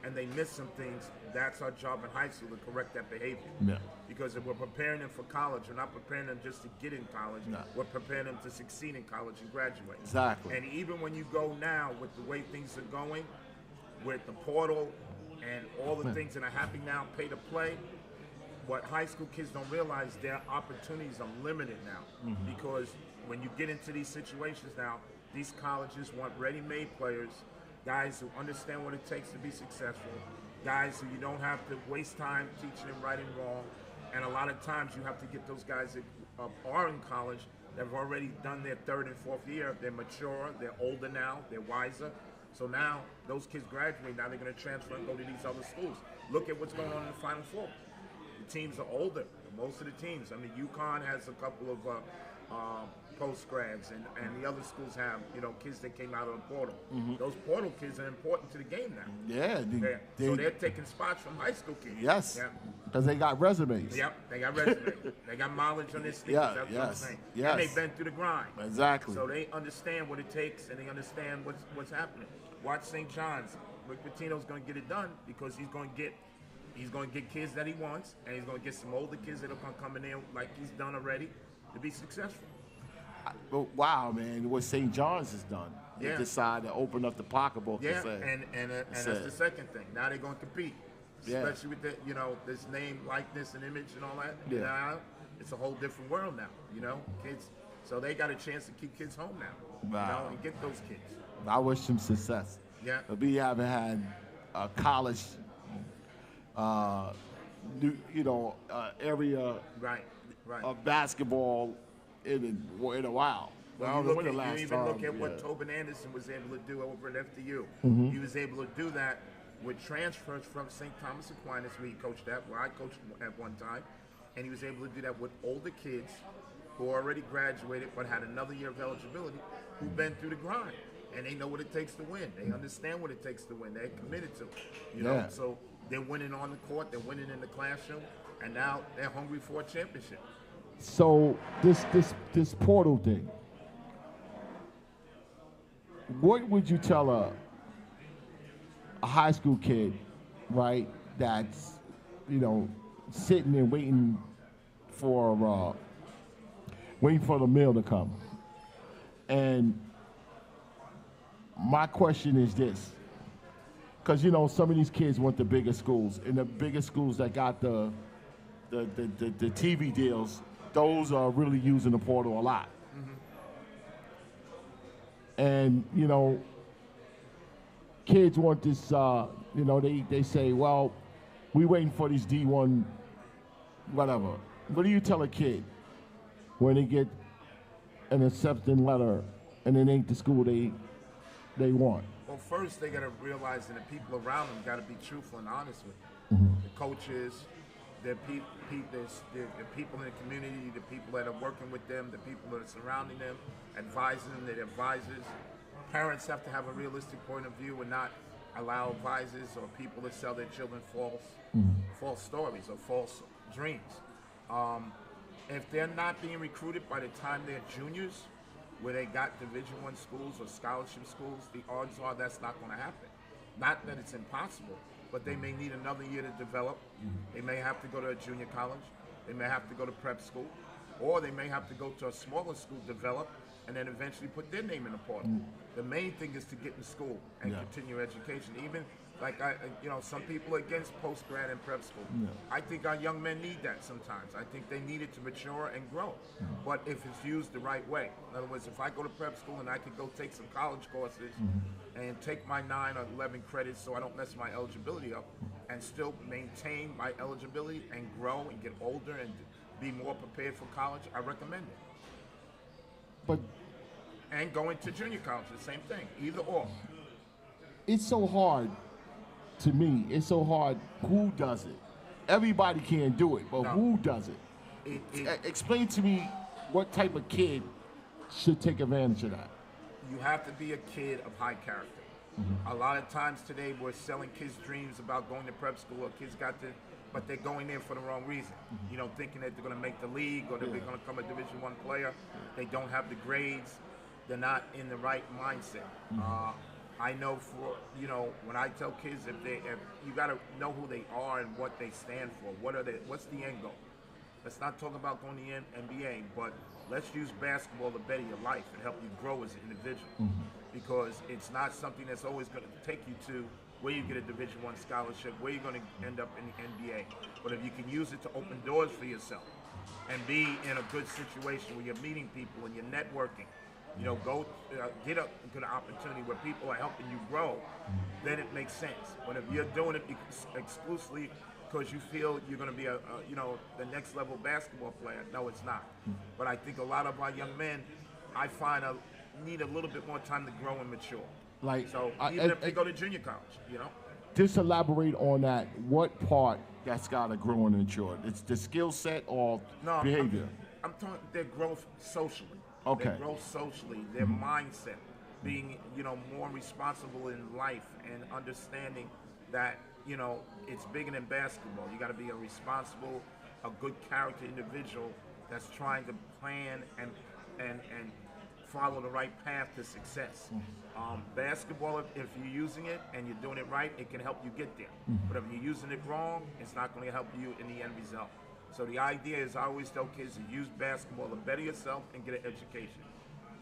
and they miss some things, that's our job in high school to correct that behavior. Yeah. Because if we're preparing them for college, we're not preparing them just to get in college. No. We're preparing them to succeed in college and graduate. Exactly. And even when you go now with the way things are going, with the portal and all the things that are happening now, pay to play, what high school kids don't realize, their opportunities are limited now. Because when you get into these situations now, these colleges want ready-made players, guys who understand what it takes to be successful, guys who you don't have to waste time teaching them right and wrong. And a lot of times you have to get those guys that are in college that have already done their third and fourth year. They're mature, they're older now, they're wiser. So now those kids graduate, now they're going to transfer and go to these other schools. Look at what's going on in the Final Four. The teams are older, most of the teams. I mean, UConn has a couple of post-grads, and the other schools have, kids that came out of the portal. Those portal kids are important to the game now. Yeah. So they're taking spots from high school kids. Yes. Because they got resumes. Yep, they got resumes. They got mileage on their sneakers. That's what I'm saying. Yes. And they've been through the grind. Exactly. So they understand what it takes, and they understand what's happening. Watch St. John's. Rick Pitino's going to get it done because he's going to get kids that he wants, and he's going to get some older kids that are going to come in there like he's done already to be successful. Wow, man, what St. John's has done. They decided to open up the pocketbook. Yeah, and that's the second thing. Now they're going to compete, especially with the, this name, likeness, and image and all that. Now, it's a whole different world now, kids. So they got a chance to keep kids home now, and get those kids. I wish them success. Yeah. We haven't had a college, area of basketball in a while. Well, you even look at what Tobin Anderson was able to do over at FDU. He was able to do that, with transfers from St. Thomas Aquinas, where he coached at, where I coached at one time, and he was able to do that with older kids who already graduated but had another year of eligibility, who've been through the grind, and they know what it takes to win. They understand what it takes to win. They're committed to it, you know. So they're winning on the court, they're winning in the classroom, and now they're hungry for a championship. So this portal thing, what would you tell a high school kid, right, that's, you know, sitting and waiting for the mail to come? And my question is this, because, you know, some of these kids want the bigger schools, and the bigger schools that got the TV deals, those are really using the portal a lot. And, you know, kids want this, you know, they say, well, we waiting for these D1, whatever. What do you tell a kid when they get an acceptance letter and it ain't the school they want? Well, first they got to realize that the people around them got to be truthful and honest with them. The coaches, the people in the community, the people that are working with them, the people that are surrounding them, advising them, their advisors. Parents have to have a realistic point of view and not allow advisors or people to sell their children false stories or false dreams. If they're not being recruited by the time they're juniors, where they got Division I schools or scholarship schools, the odds are that's not going to happen. Not that it's impossible, but they may need another year to develop. They may have to go to a junior college. They may have to go to prep school, or they may have to go to a smaller school, develop, and then eventually put their name in the portal. The main thing is to get in school and continue education. Even like some people are against post-grad and prep school. I think our young men need that sometimes. I think they need it to mature and grow. But if it's used the right way, in other words, if I go to prep school and I could go take some college courses and take my 9 or 11 credits so I don't mess my eligibility up, and still maintain my eligibility and grow and get older and be more prepared for college, I recommend it. But and going to junior college, the same thing, either or. It's so hard to me. It's so hard. Who does it? Everybody can do it, but who does it? Explain to me what type of kid should take advantage of that. You have to be a kid of high character. A lot of times today we're selling kids dreams about going to prep school, or kids but they're going there for the wrong reason. You know, thinking that they're going to make the league or that they're going to become a Division I player. They don't have the grades. They're not in the right mindset. I know when I tell kids, if you got to know who they are and what they stand for. What's the end goal? Let's not talk about going to the NBA, but let's use basketball to better your life and help you grow as an individual. Because it's not something that's always going to take you to where you get a Division I scholarship, where you're going to end up in the NBA. But if you can use it to open doors for yourself and be in a good situation where you're meeting people and you're networking, you know, go get a good opportunity where people are helping you grow, then it makes sense. But if you're doing it exclusively because you feel you're going to be the next level basketball player, no, it's not. But I think a lot of our young men, I find, need a little bit more time to grow and mature. Even if they go to junior college, you know. Just elaborate on that. What part that's got to grow and mature? It's the skill set or behavior? I'm talking their growth socially. Okay. Their growth socially, their mindset, being, more responsible in life and understanding that, it's bigger than basketball. You got to be a responsible, a good character individual that's trying to plan and follow the right path to success. Basketball, if you're using it and you're doing it right, it can help you get there. But if you're using it wrong, it's not going to help you in the end result. So the idea is, I always tell kids to use basketball to better yourself and get an education.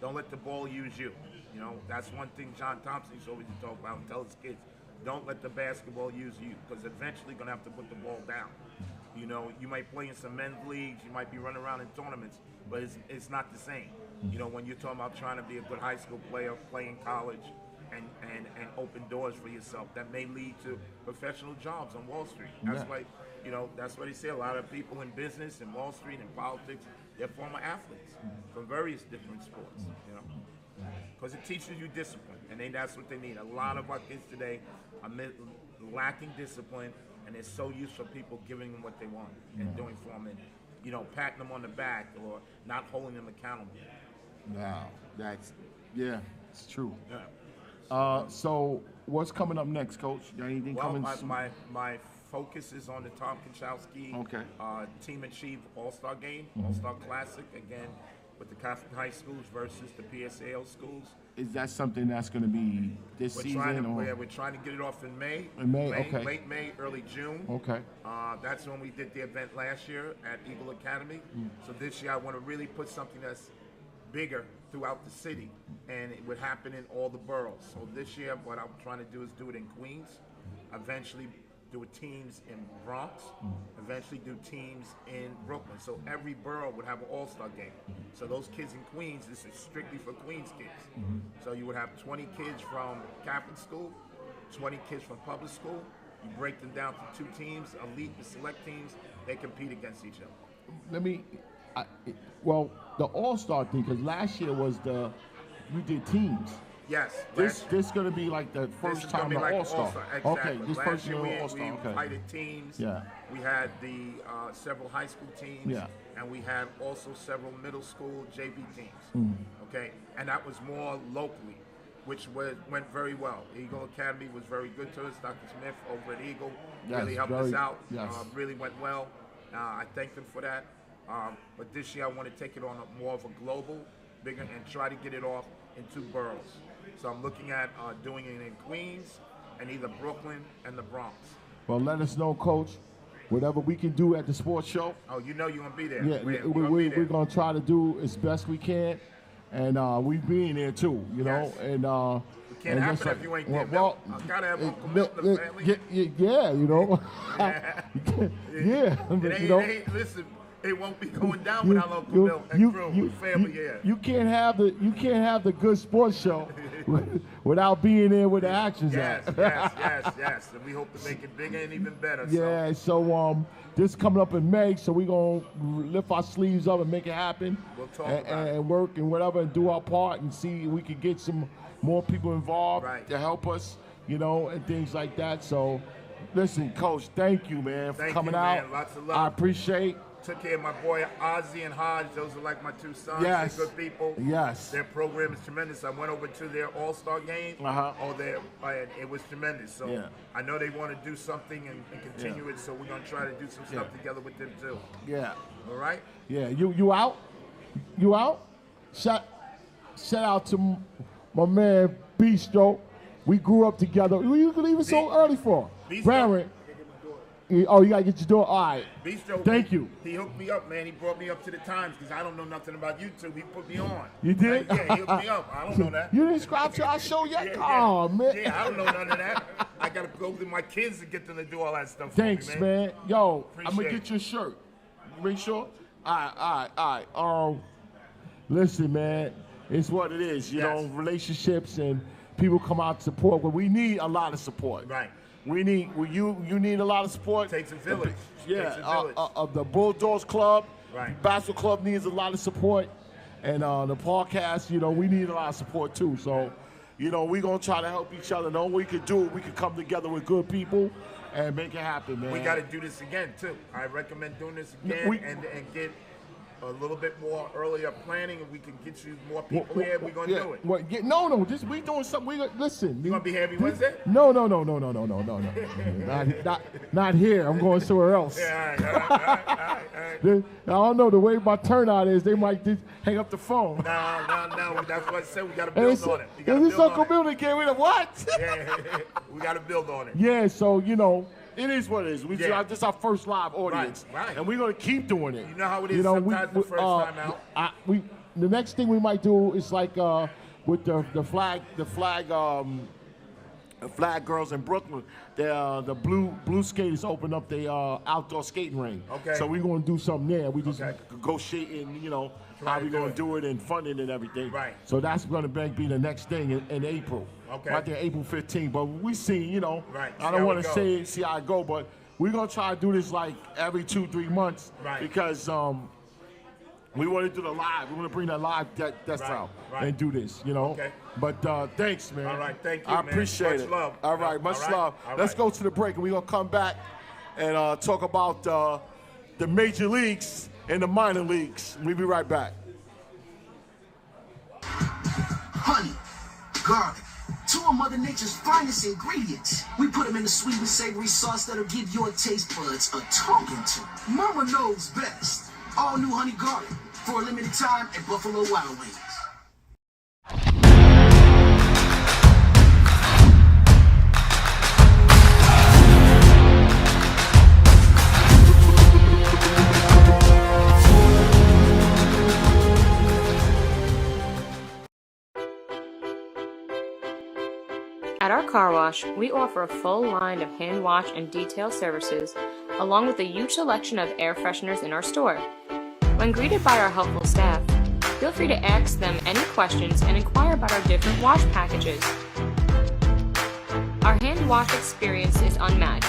Don't let the ball use you. You know, that's one thing John Thompson used to always talk about and tell his kids. Don't let the basketball use you, because eventually you're going to have to put the ball down. You know, you might play in some men's leagues, you might be running around in tournaments, but it's not the same. You know, when you're talking about trying to be a good high school player, playing college, and open doors for yourself, that may lead to professional jobs on Wall Street. That's why, that's what they say. A lot of people in business and Wall Street and politics, they're former athletes from various different sports, because it teaches you discipline, and that's what they need. A lot of our kids today are lacking discipline, and they're so used to people giving them what they want and doing for them, and patting them on the back or not holding them accountable. Wow, yeah, it's true. Yeah. So what's coming up next, Coach? Got anything coming soon? My focus is on the Tom Konchowski Team Achieve All-Star Game, All-Star Classic, again, with the Catholic high schools versus the PSAL schools. Is that something that's going to be this season? We're trying to get it off in May. Okay. Late May, early June. Okay. That's when we did the event last year at Eagle Academy. So this year I want to really put something that's bigger throughout the city, and it would happen in all the boroughs. So this year what I'm trying to do is do it in Queens, eventually do teams in Bronx, eventually do teams in Brooklyn. So every borough would have an all-star game. So those kids in Queens, this is strictly for Queens kids. So you would have 20 kids from Catholic school, 20 kids from public school. You break them down to 2 teams, elite and select teams. They compete against each other. The all-star thing, because last year was you did teams. Yes. This going to be like the first time the all-star. Exactly. Okay, this last first year year all-star. we Okay. invited teams. Yeah. We had the several high school teams. Yeah. And we had also several middle school JV teams. Okay. And that was more locally, which went very well. Eagle Academy was very good to us. Dr. Smith over at Eagle really helped us out. Yes. Really went well. I thank them for that. But this year I want to take it on more of a global, bigger, and try to get it off in 2 boroughs. So I'm looking at doing it in Queens and either Brooklyn and the Bronx. Well, let us know, Coach. Whatever we can do at the sports show. Oh, you're going to be there. Yeah, we're going to try to do as best we can. And we being there too, Yes. know. And it can't happen if you ain't there. Well, I gotta have Uncle Milk in the family. Yeah, Yeah. Listen, it won't be going down without Uncle Milk and crew with family here. You can't have the good sports show without being there with the actions yes, at. yes. And we hope to make it bigger and even better. Yeah. So this coming up in May, so we're gonna lift our sleeves up and make it happen. We'll talk about it. And work and whatever and do our part and see if we can get some more people involved to help us, and things like that. So, listen, Coach, thank you, man, for coming out. Lots of love. I appreciate. Took care of my boy Ozzy and Hodge. Those are like my 2 sons. Yes. They're good people. Yes. Their program is tremendous. I went over to their All-Star game. It was tremendous. So I know they want to do something and continue it. So we're gonna try to do some stuff together with them too. Yeah. All right. Yeah. You out? You out? Shout out to my man Bistro. We grew up together. Who you leaving so early for? Baron. Oh, you gotta get your door. All right. Bistro, thank you. He hooked me up, man. He brought me up to the Times because I don't know nothing about YouTube. He put me on. You did? Yeah, he hooked me up. I don't know that. You didn't subscribe to our show yet? Oh, man. Yeah, I don't know none of that. I gotta go with my kids to get them to do all that stuff. Thanks, for me, man. Yo, Appreciate I'm gonna get you a shirt. Make sure. All right. Listen, man. It's what it is. You know, relationships and people come out to support. But we need a lot of support. Right. You need a lot of support. Takes a village. Of the Bulldogs Club. Right. Basketball Club needs a lot of support. And the podcast, we need a lot of support too. So, we're going to try to help each other. The only way we could do it, we could come together with good people and make it happen, man. We got to do this again too. I recommend doing this again and get a little bit more earlier planning, and we can get you more people here. We're gonna do it. We doing something. Listen. You gonna be here every Wednesday? No. Not here. I'm going somewhere else. Yeah, all right. I don't know the way my turnout is. They might just hang up the phone. No. That's what I said. We gotta build on it. Is this Uncle Bill that came with what? Yeah, we gotta build on it. Yeah. So it is what it is. This is our first live audience, right. And we're gonna keep doing it. You know how it is. Sometimes the first time out. The next thing we might do is like with the flag girls in Brooklyn. The blue skaters open up the outdoor skating ring. Okay. So we're gonna do something there. We just negotiating, how we gonna do it and funding and everything. Right. So that's gonna be the next thing in April. Okay. Right there, April 15th. But we see, Right. I don't want to see how it go, but we're gonna try to do this like every 2-3 months. Right. Because We want to do the live. We want to bring that live desktop and do this, you know. Okay. But thanks, man. All right, thank you, I man. appreciate Much it. love. All right, much love. Let's go to the break, and we're going to come back and talk about the major leagues and the minor leagues. We'll be right back. Honey, garlic, two of Mother Nature's finest ingredients. We put them in a sweet and savory sauce that'll give your taste buds a talking to. Mama knows best. All new honey garlic for a limited time at Buffalo Wild Wings. At our car wash, we offer a full line of hand wash and detail services, along with a huge selection of air fresheners in our store. When greeted by our helpful staff, feel free to ask them any questions and inquire about our different wash packages. Our hand wash experience is unmatched.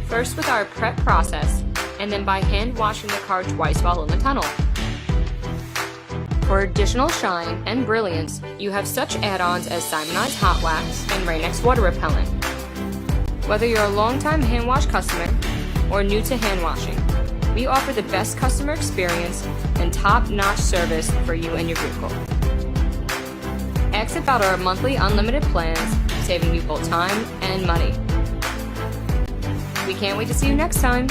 First with our prep process, and then by hand washing the car twice while in the tunnel. For additional shine and brilliance, you have such add-ons as Simonized Hot Wax and Rain-X Water Repellent. Whether you're a longtime hand wash customer or new to hand washing, we offer the best customer experience and top-notch service for you and your vehicle. Ask about our monthly unlimited plans, saving you both time and money. We can't wait to see you next time.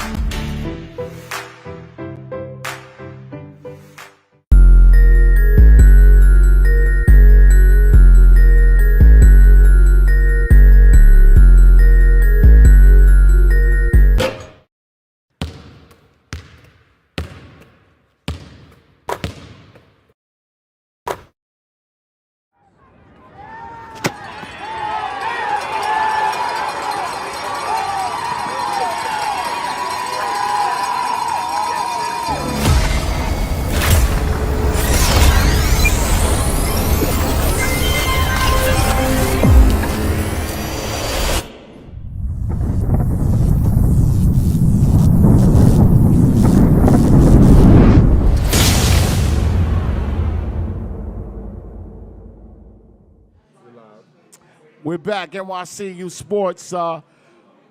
We're back, NYC Sports.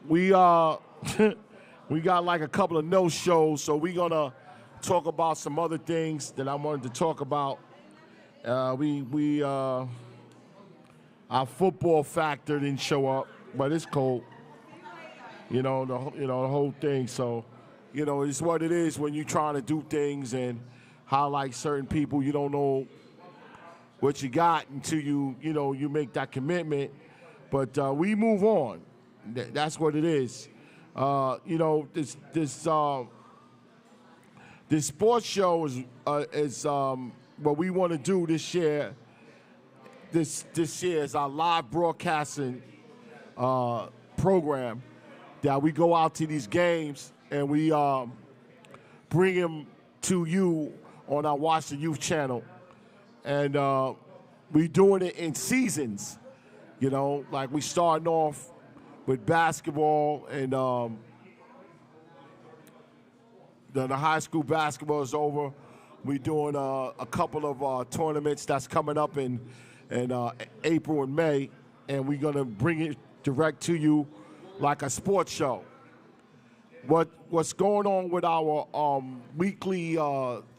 We we got like a couple of no-shows, so we're gonna talk about some other things that I wanted to talk about. Our football factor didn't show up, but it's cool. The whole thing. So, it's what it is when you're trying to do things and highlight certain people. You don't know what you got until you make that commitment. But we move on. That's what it is. This sports show is what we want to do this year. This year is our live broadcasting program that we go out to these games and we bring them to you on our Watch the Youth channel. And we doing it in seasons, like we starting off with basketball and the high school basketball is over. We doing a couple of tournaments that's coming up in April and May, and we're gonna bring it direct to you like a sports show. What's going on with our weekly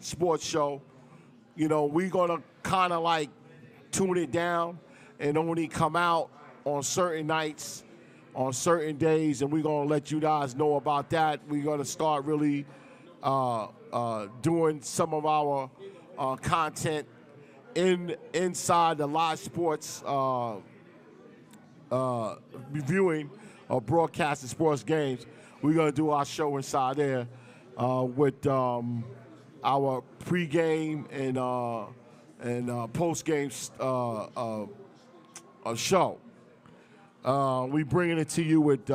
sports show? We're gonna kind of like tune it down and only come out on certain nights, on certain days, and we're gonna let you guys know about that. We're gonna start really doing some of our content inside the live sports reviewing or broadcasting sports games. We're gonna do our show inside there with our pregame and postgame show. We bringing it to you with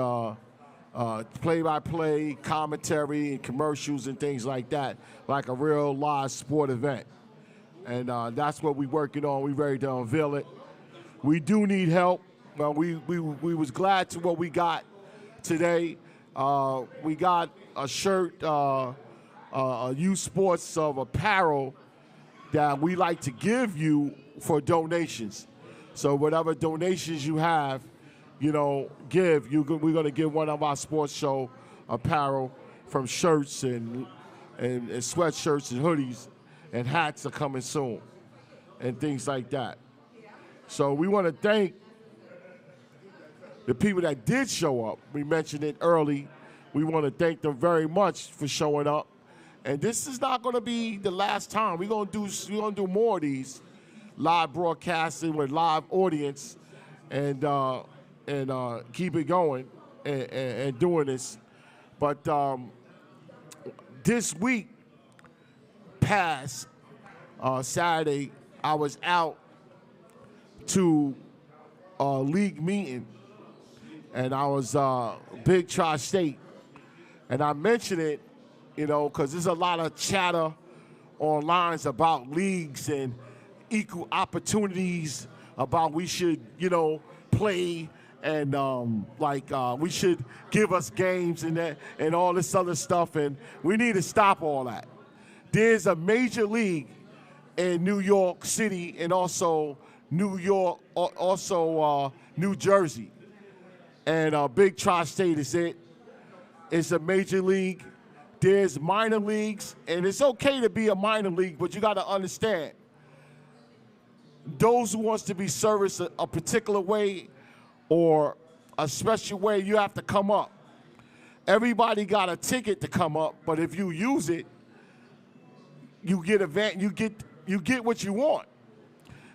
play-by-play, commentary, and commercials and things like that, like a real live sport event. And that's what we're working on. We're ready to unveil it. We do need help. Well, we was glad to what we got today. We got a shirt youth sports of apparel that we like to give you for donations. So whatever donations you have, give. We're going to give one of our sports show apparel from shirts and sweatshirts and hoodies and hats are coming soon and things like that. So we want to thank the people that did show up. We mentioned it early. We want to thank them very much for showing up. And this is not going to be the last time. We're going to do more of these live broadcasting with live audience and keep it going and doing this. But this week past Saturday, I was out to a league meeting, and I was Big Tri-State. And I mentioned it, because there's a lot of chatter online about leagues and equal opportunities, about we should, play and we should give us games and that and all this other stuff, and we need to stop all that. There's a major league in New York City and also New Jersey, and Big Tri-State is it. It's a major league. There's minor leagues, and it's okay to be a minor league, but you got to understand, those who wants to be serviced a particular way or a special way, you have to come up. Everybody got a ticket to come up, but if you use it, you get what you want.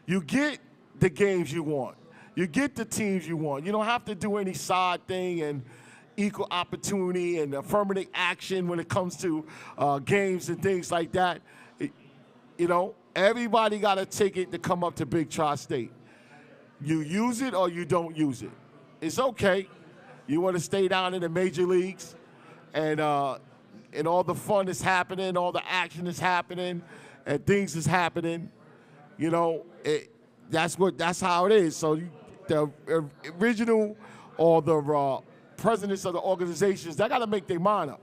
You get the games you want. You get the teams you want. You don't have to do any side thing and equal opportunity and affirmative action when it comes to games and things like that. Everybody got a ticket to come up to Big Tri-State. You use it or you don't use it. It's okay. You want to stay down in the major leagues and all the fun is happening, all the action is happening, and things is happening. That's how it is. So the original or the presidents of the organizations, they got to make their mind up.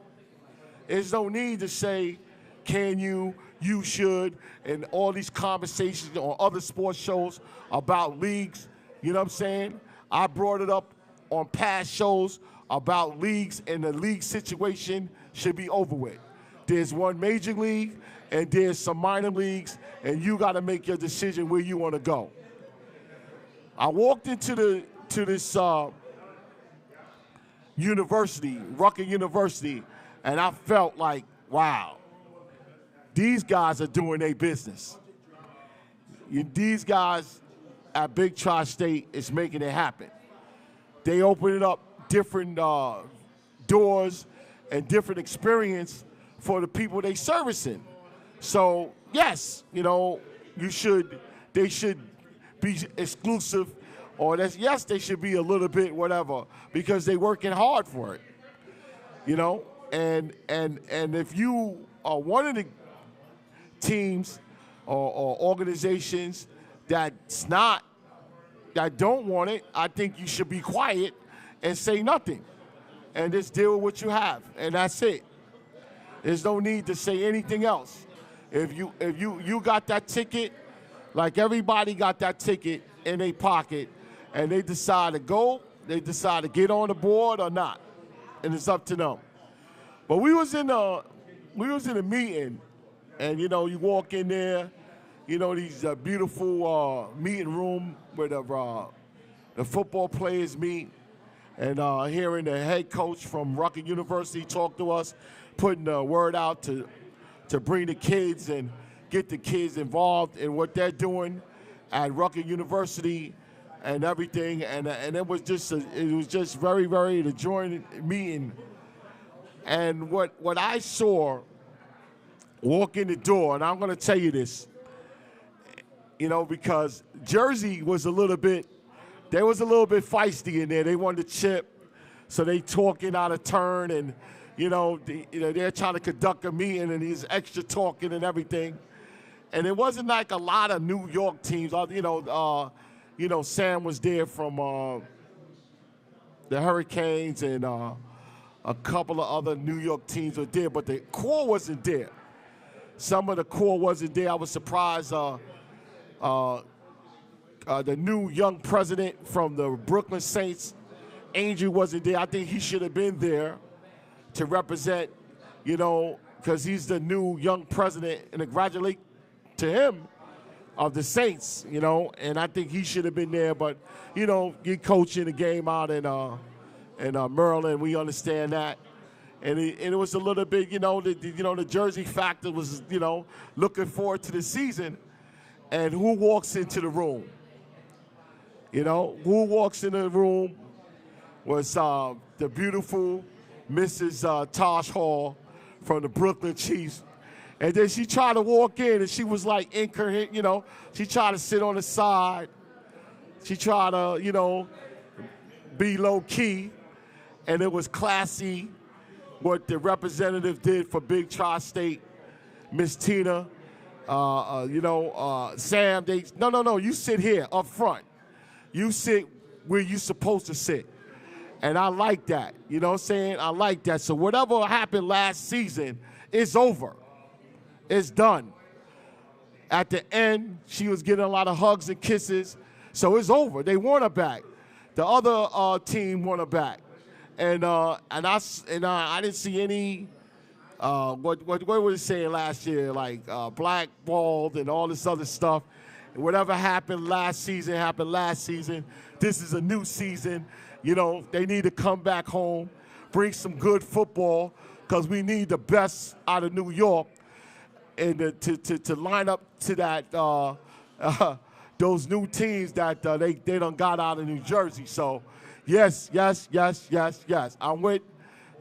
There's no need to say, can you should, and all these conversations on other sports shows about leagues. You know what I'm saying? I brought it up on past shows about leagues, and the league situation should be over with. There's one major league, and there's some minor leagues, and you got to make your decision where you want to go. I walked into this university, Rutgers University, and I felt like, wow, these guys are doing their business. These guys at Big Tri-State is making it happen. They opening up different doors and different experience for the people they servicing. So yes, they should be exclusive, or yes, they should be a little bit whatever, because they working hard for it. And if you are one of the teams or organizations that don't want it, I think you should be quiet and say nothing and just deal with what you have, and that's it. There's no need to say anything else. If you got that ticket, like everybody got that ticket in their pocket, and they decide to go, they decide to get on the board or not, and it's up to them. But we was in a meeting, and you walk in there, these beautiful meeting room where the football players meet, and hearing the head coach from Rutgers University talk to us, putting the word out to bring the kids and get the kids involved in what they're doing at Rutgers University and everything, and it was just very, very enjoying meeting. And what I saw walk in the door, and I'm going to tell you this, because Jersey was a little bit feisty in there. They wanted to chip, so they talking out of turn, and they're trying to conduct a meeting, and he's extra talking and everything. And it wasn't like a lot of New York teams. Sam was there from the Hurricanes, and A couple of other New York teams were there, but the core wasn't there. Some of the core wasn't there. I was surprised the new young president from the Brooklyn Saints, Angel, wasn't there. I think he should have been there to represent, because he's the new young president, and to congratulate to him of the Saints, and I think he should have been there. But, you're coaching the game out in Maryland. We understand that. And it was a little bit, the Jersey factor was, looking forward to the season. And who walks into the room? Who walks in the room was the beautiful Mrs. Tosh Hall from the Brooklyn Chiefs. And then she tried to walk in, and she was like incoherent, She tried to sit on the side. She tried to, be low-key. And it was classy what the representative did for Big Tri-State, Miss Tina. Sam, no, you sit here up front. You sit where you're supposed to sit. And I like that. You know what I'm saying? I like that. So whatever happened last season is over. It's done. At the end, she was getting a lot of hugs and kisses. So it's over. They want her back. The other team want her back. And I didn't see any what was it saying last year, like blackballed and all this other stuff. And whatever happened last season happened last season. This is a new season. They need to come back home, bring some good football, because we need the best out of New York, and to line up to that those new teams that they done got out of New Jersey. So, yes. I'm with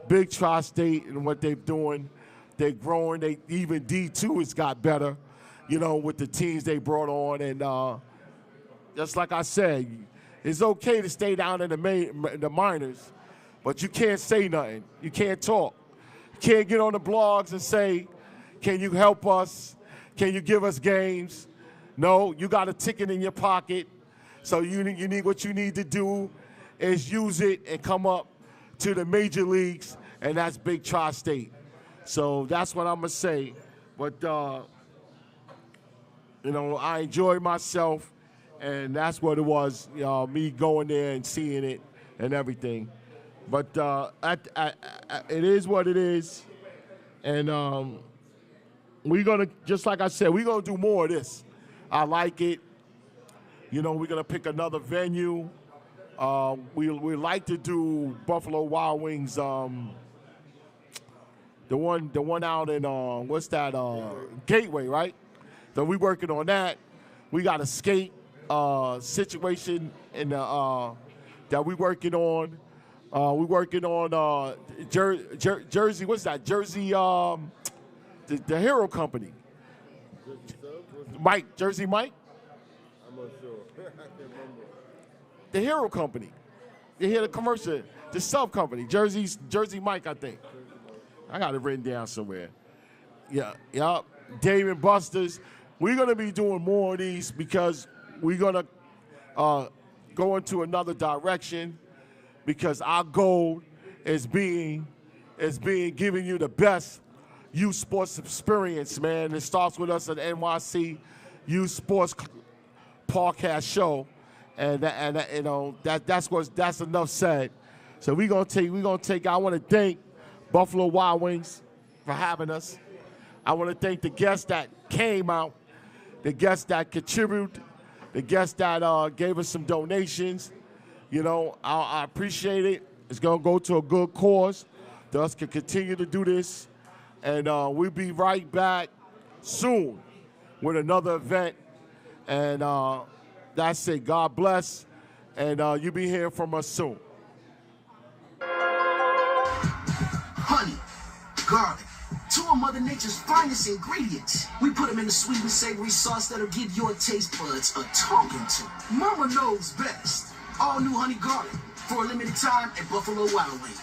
Big Tri-State and what they're doing. They're growing. Even D2 has got better, with the teams they brought on. And just like I said, it's okay to stay down in the minors, but you can't say nothing. You can't talk. You can't get on the blogs and say, can you help us? Can you give us games? No, you got a ticket in your pocket. So you need what you need to do is use it and come up to the major leagues, and that's Big Tri-State. So that's what I'm going to say. But, I enjoyed myself, and that's what it was, me going there and seeing it and everything. But it is what it is. And we're going to, just like I said, we're going to do more of this. I like it. We're going to pick another venue. We like to do Buffalo Wild Wings, the one out in what's that? Gateway, right? So we working on that. We got a skate situation in the that we working on. We working on Jersey. What's that? Jersey, the Hero Company. Mike, Jersey Mike. I'm not sure. I can't remember. The Hero Company. You hear the commercial? The sub company, Jersey Mike, I think. I got it written down somewhere. Yeah. Dave and Buster's. We're gonna be doing more of these because we're gonna go into another direction, because our goal is giving you the best youth sports experience, man. It starts with us at NYC Youth Sports Podcast Show, and that's enough said. So we're gonna take. I want to thank Buffalo Wild Wings for having us. I want to thank the guests that came out, the guests that contributed, the guests that gave us some donations. I appreciate it. It's gonna go to a good cause. Us can continue to do this. And we'll be right back soon with another event. And that's it. God bless. And you'll be hearing from us soon. Honey, garlic, two of Mother Nature's finest ingredients. We put them in a sweet and savory sauce that'll give your taste buds a talking to. Mama knows best. All new honey garlic for a limited time at Buffalo Wild Wings.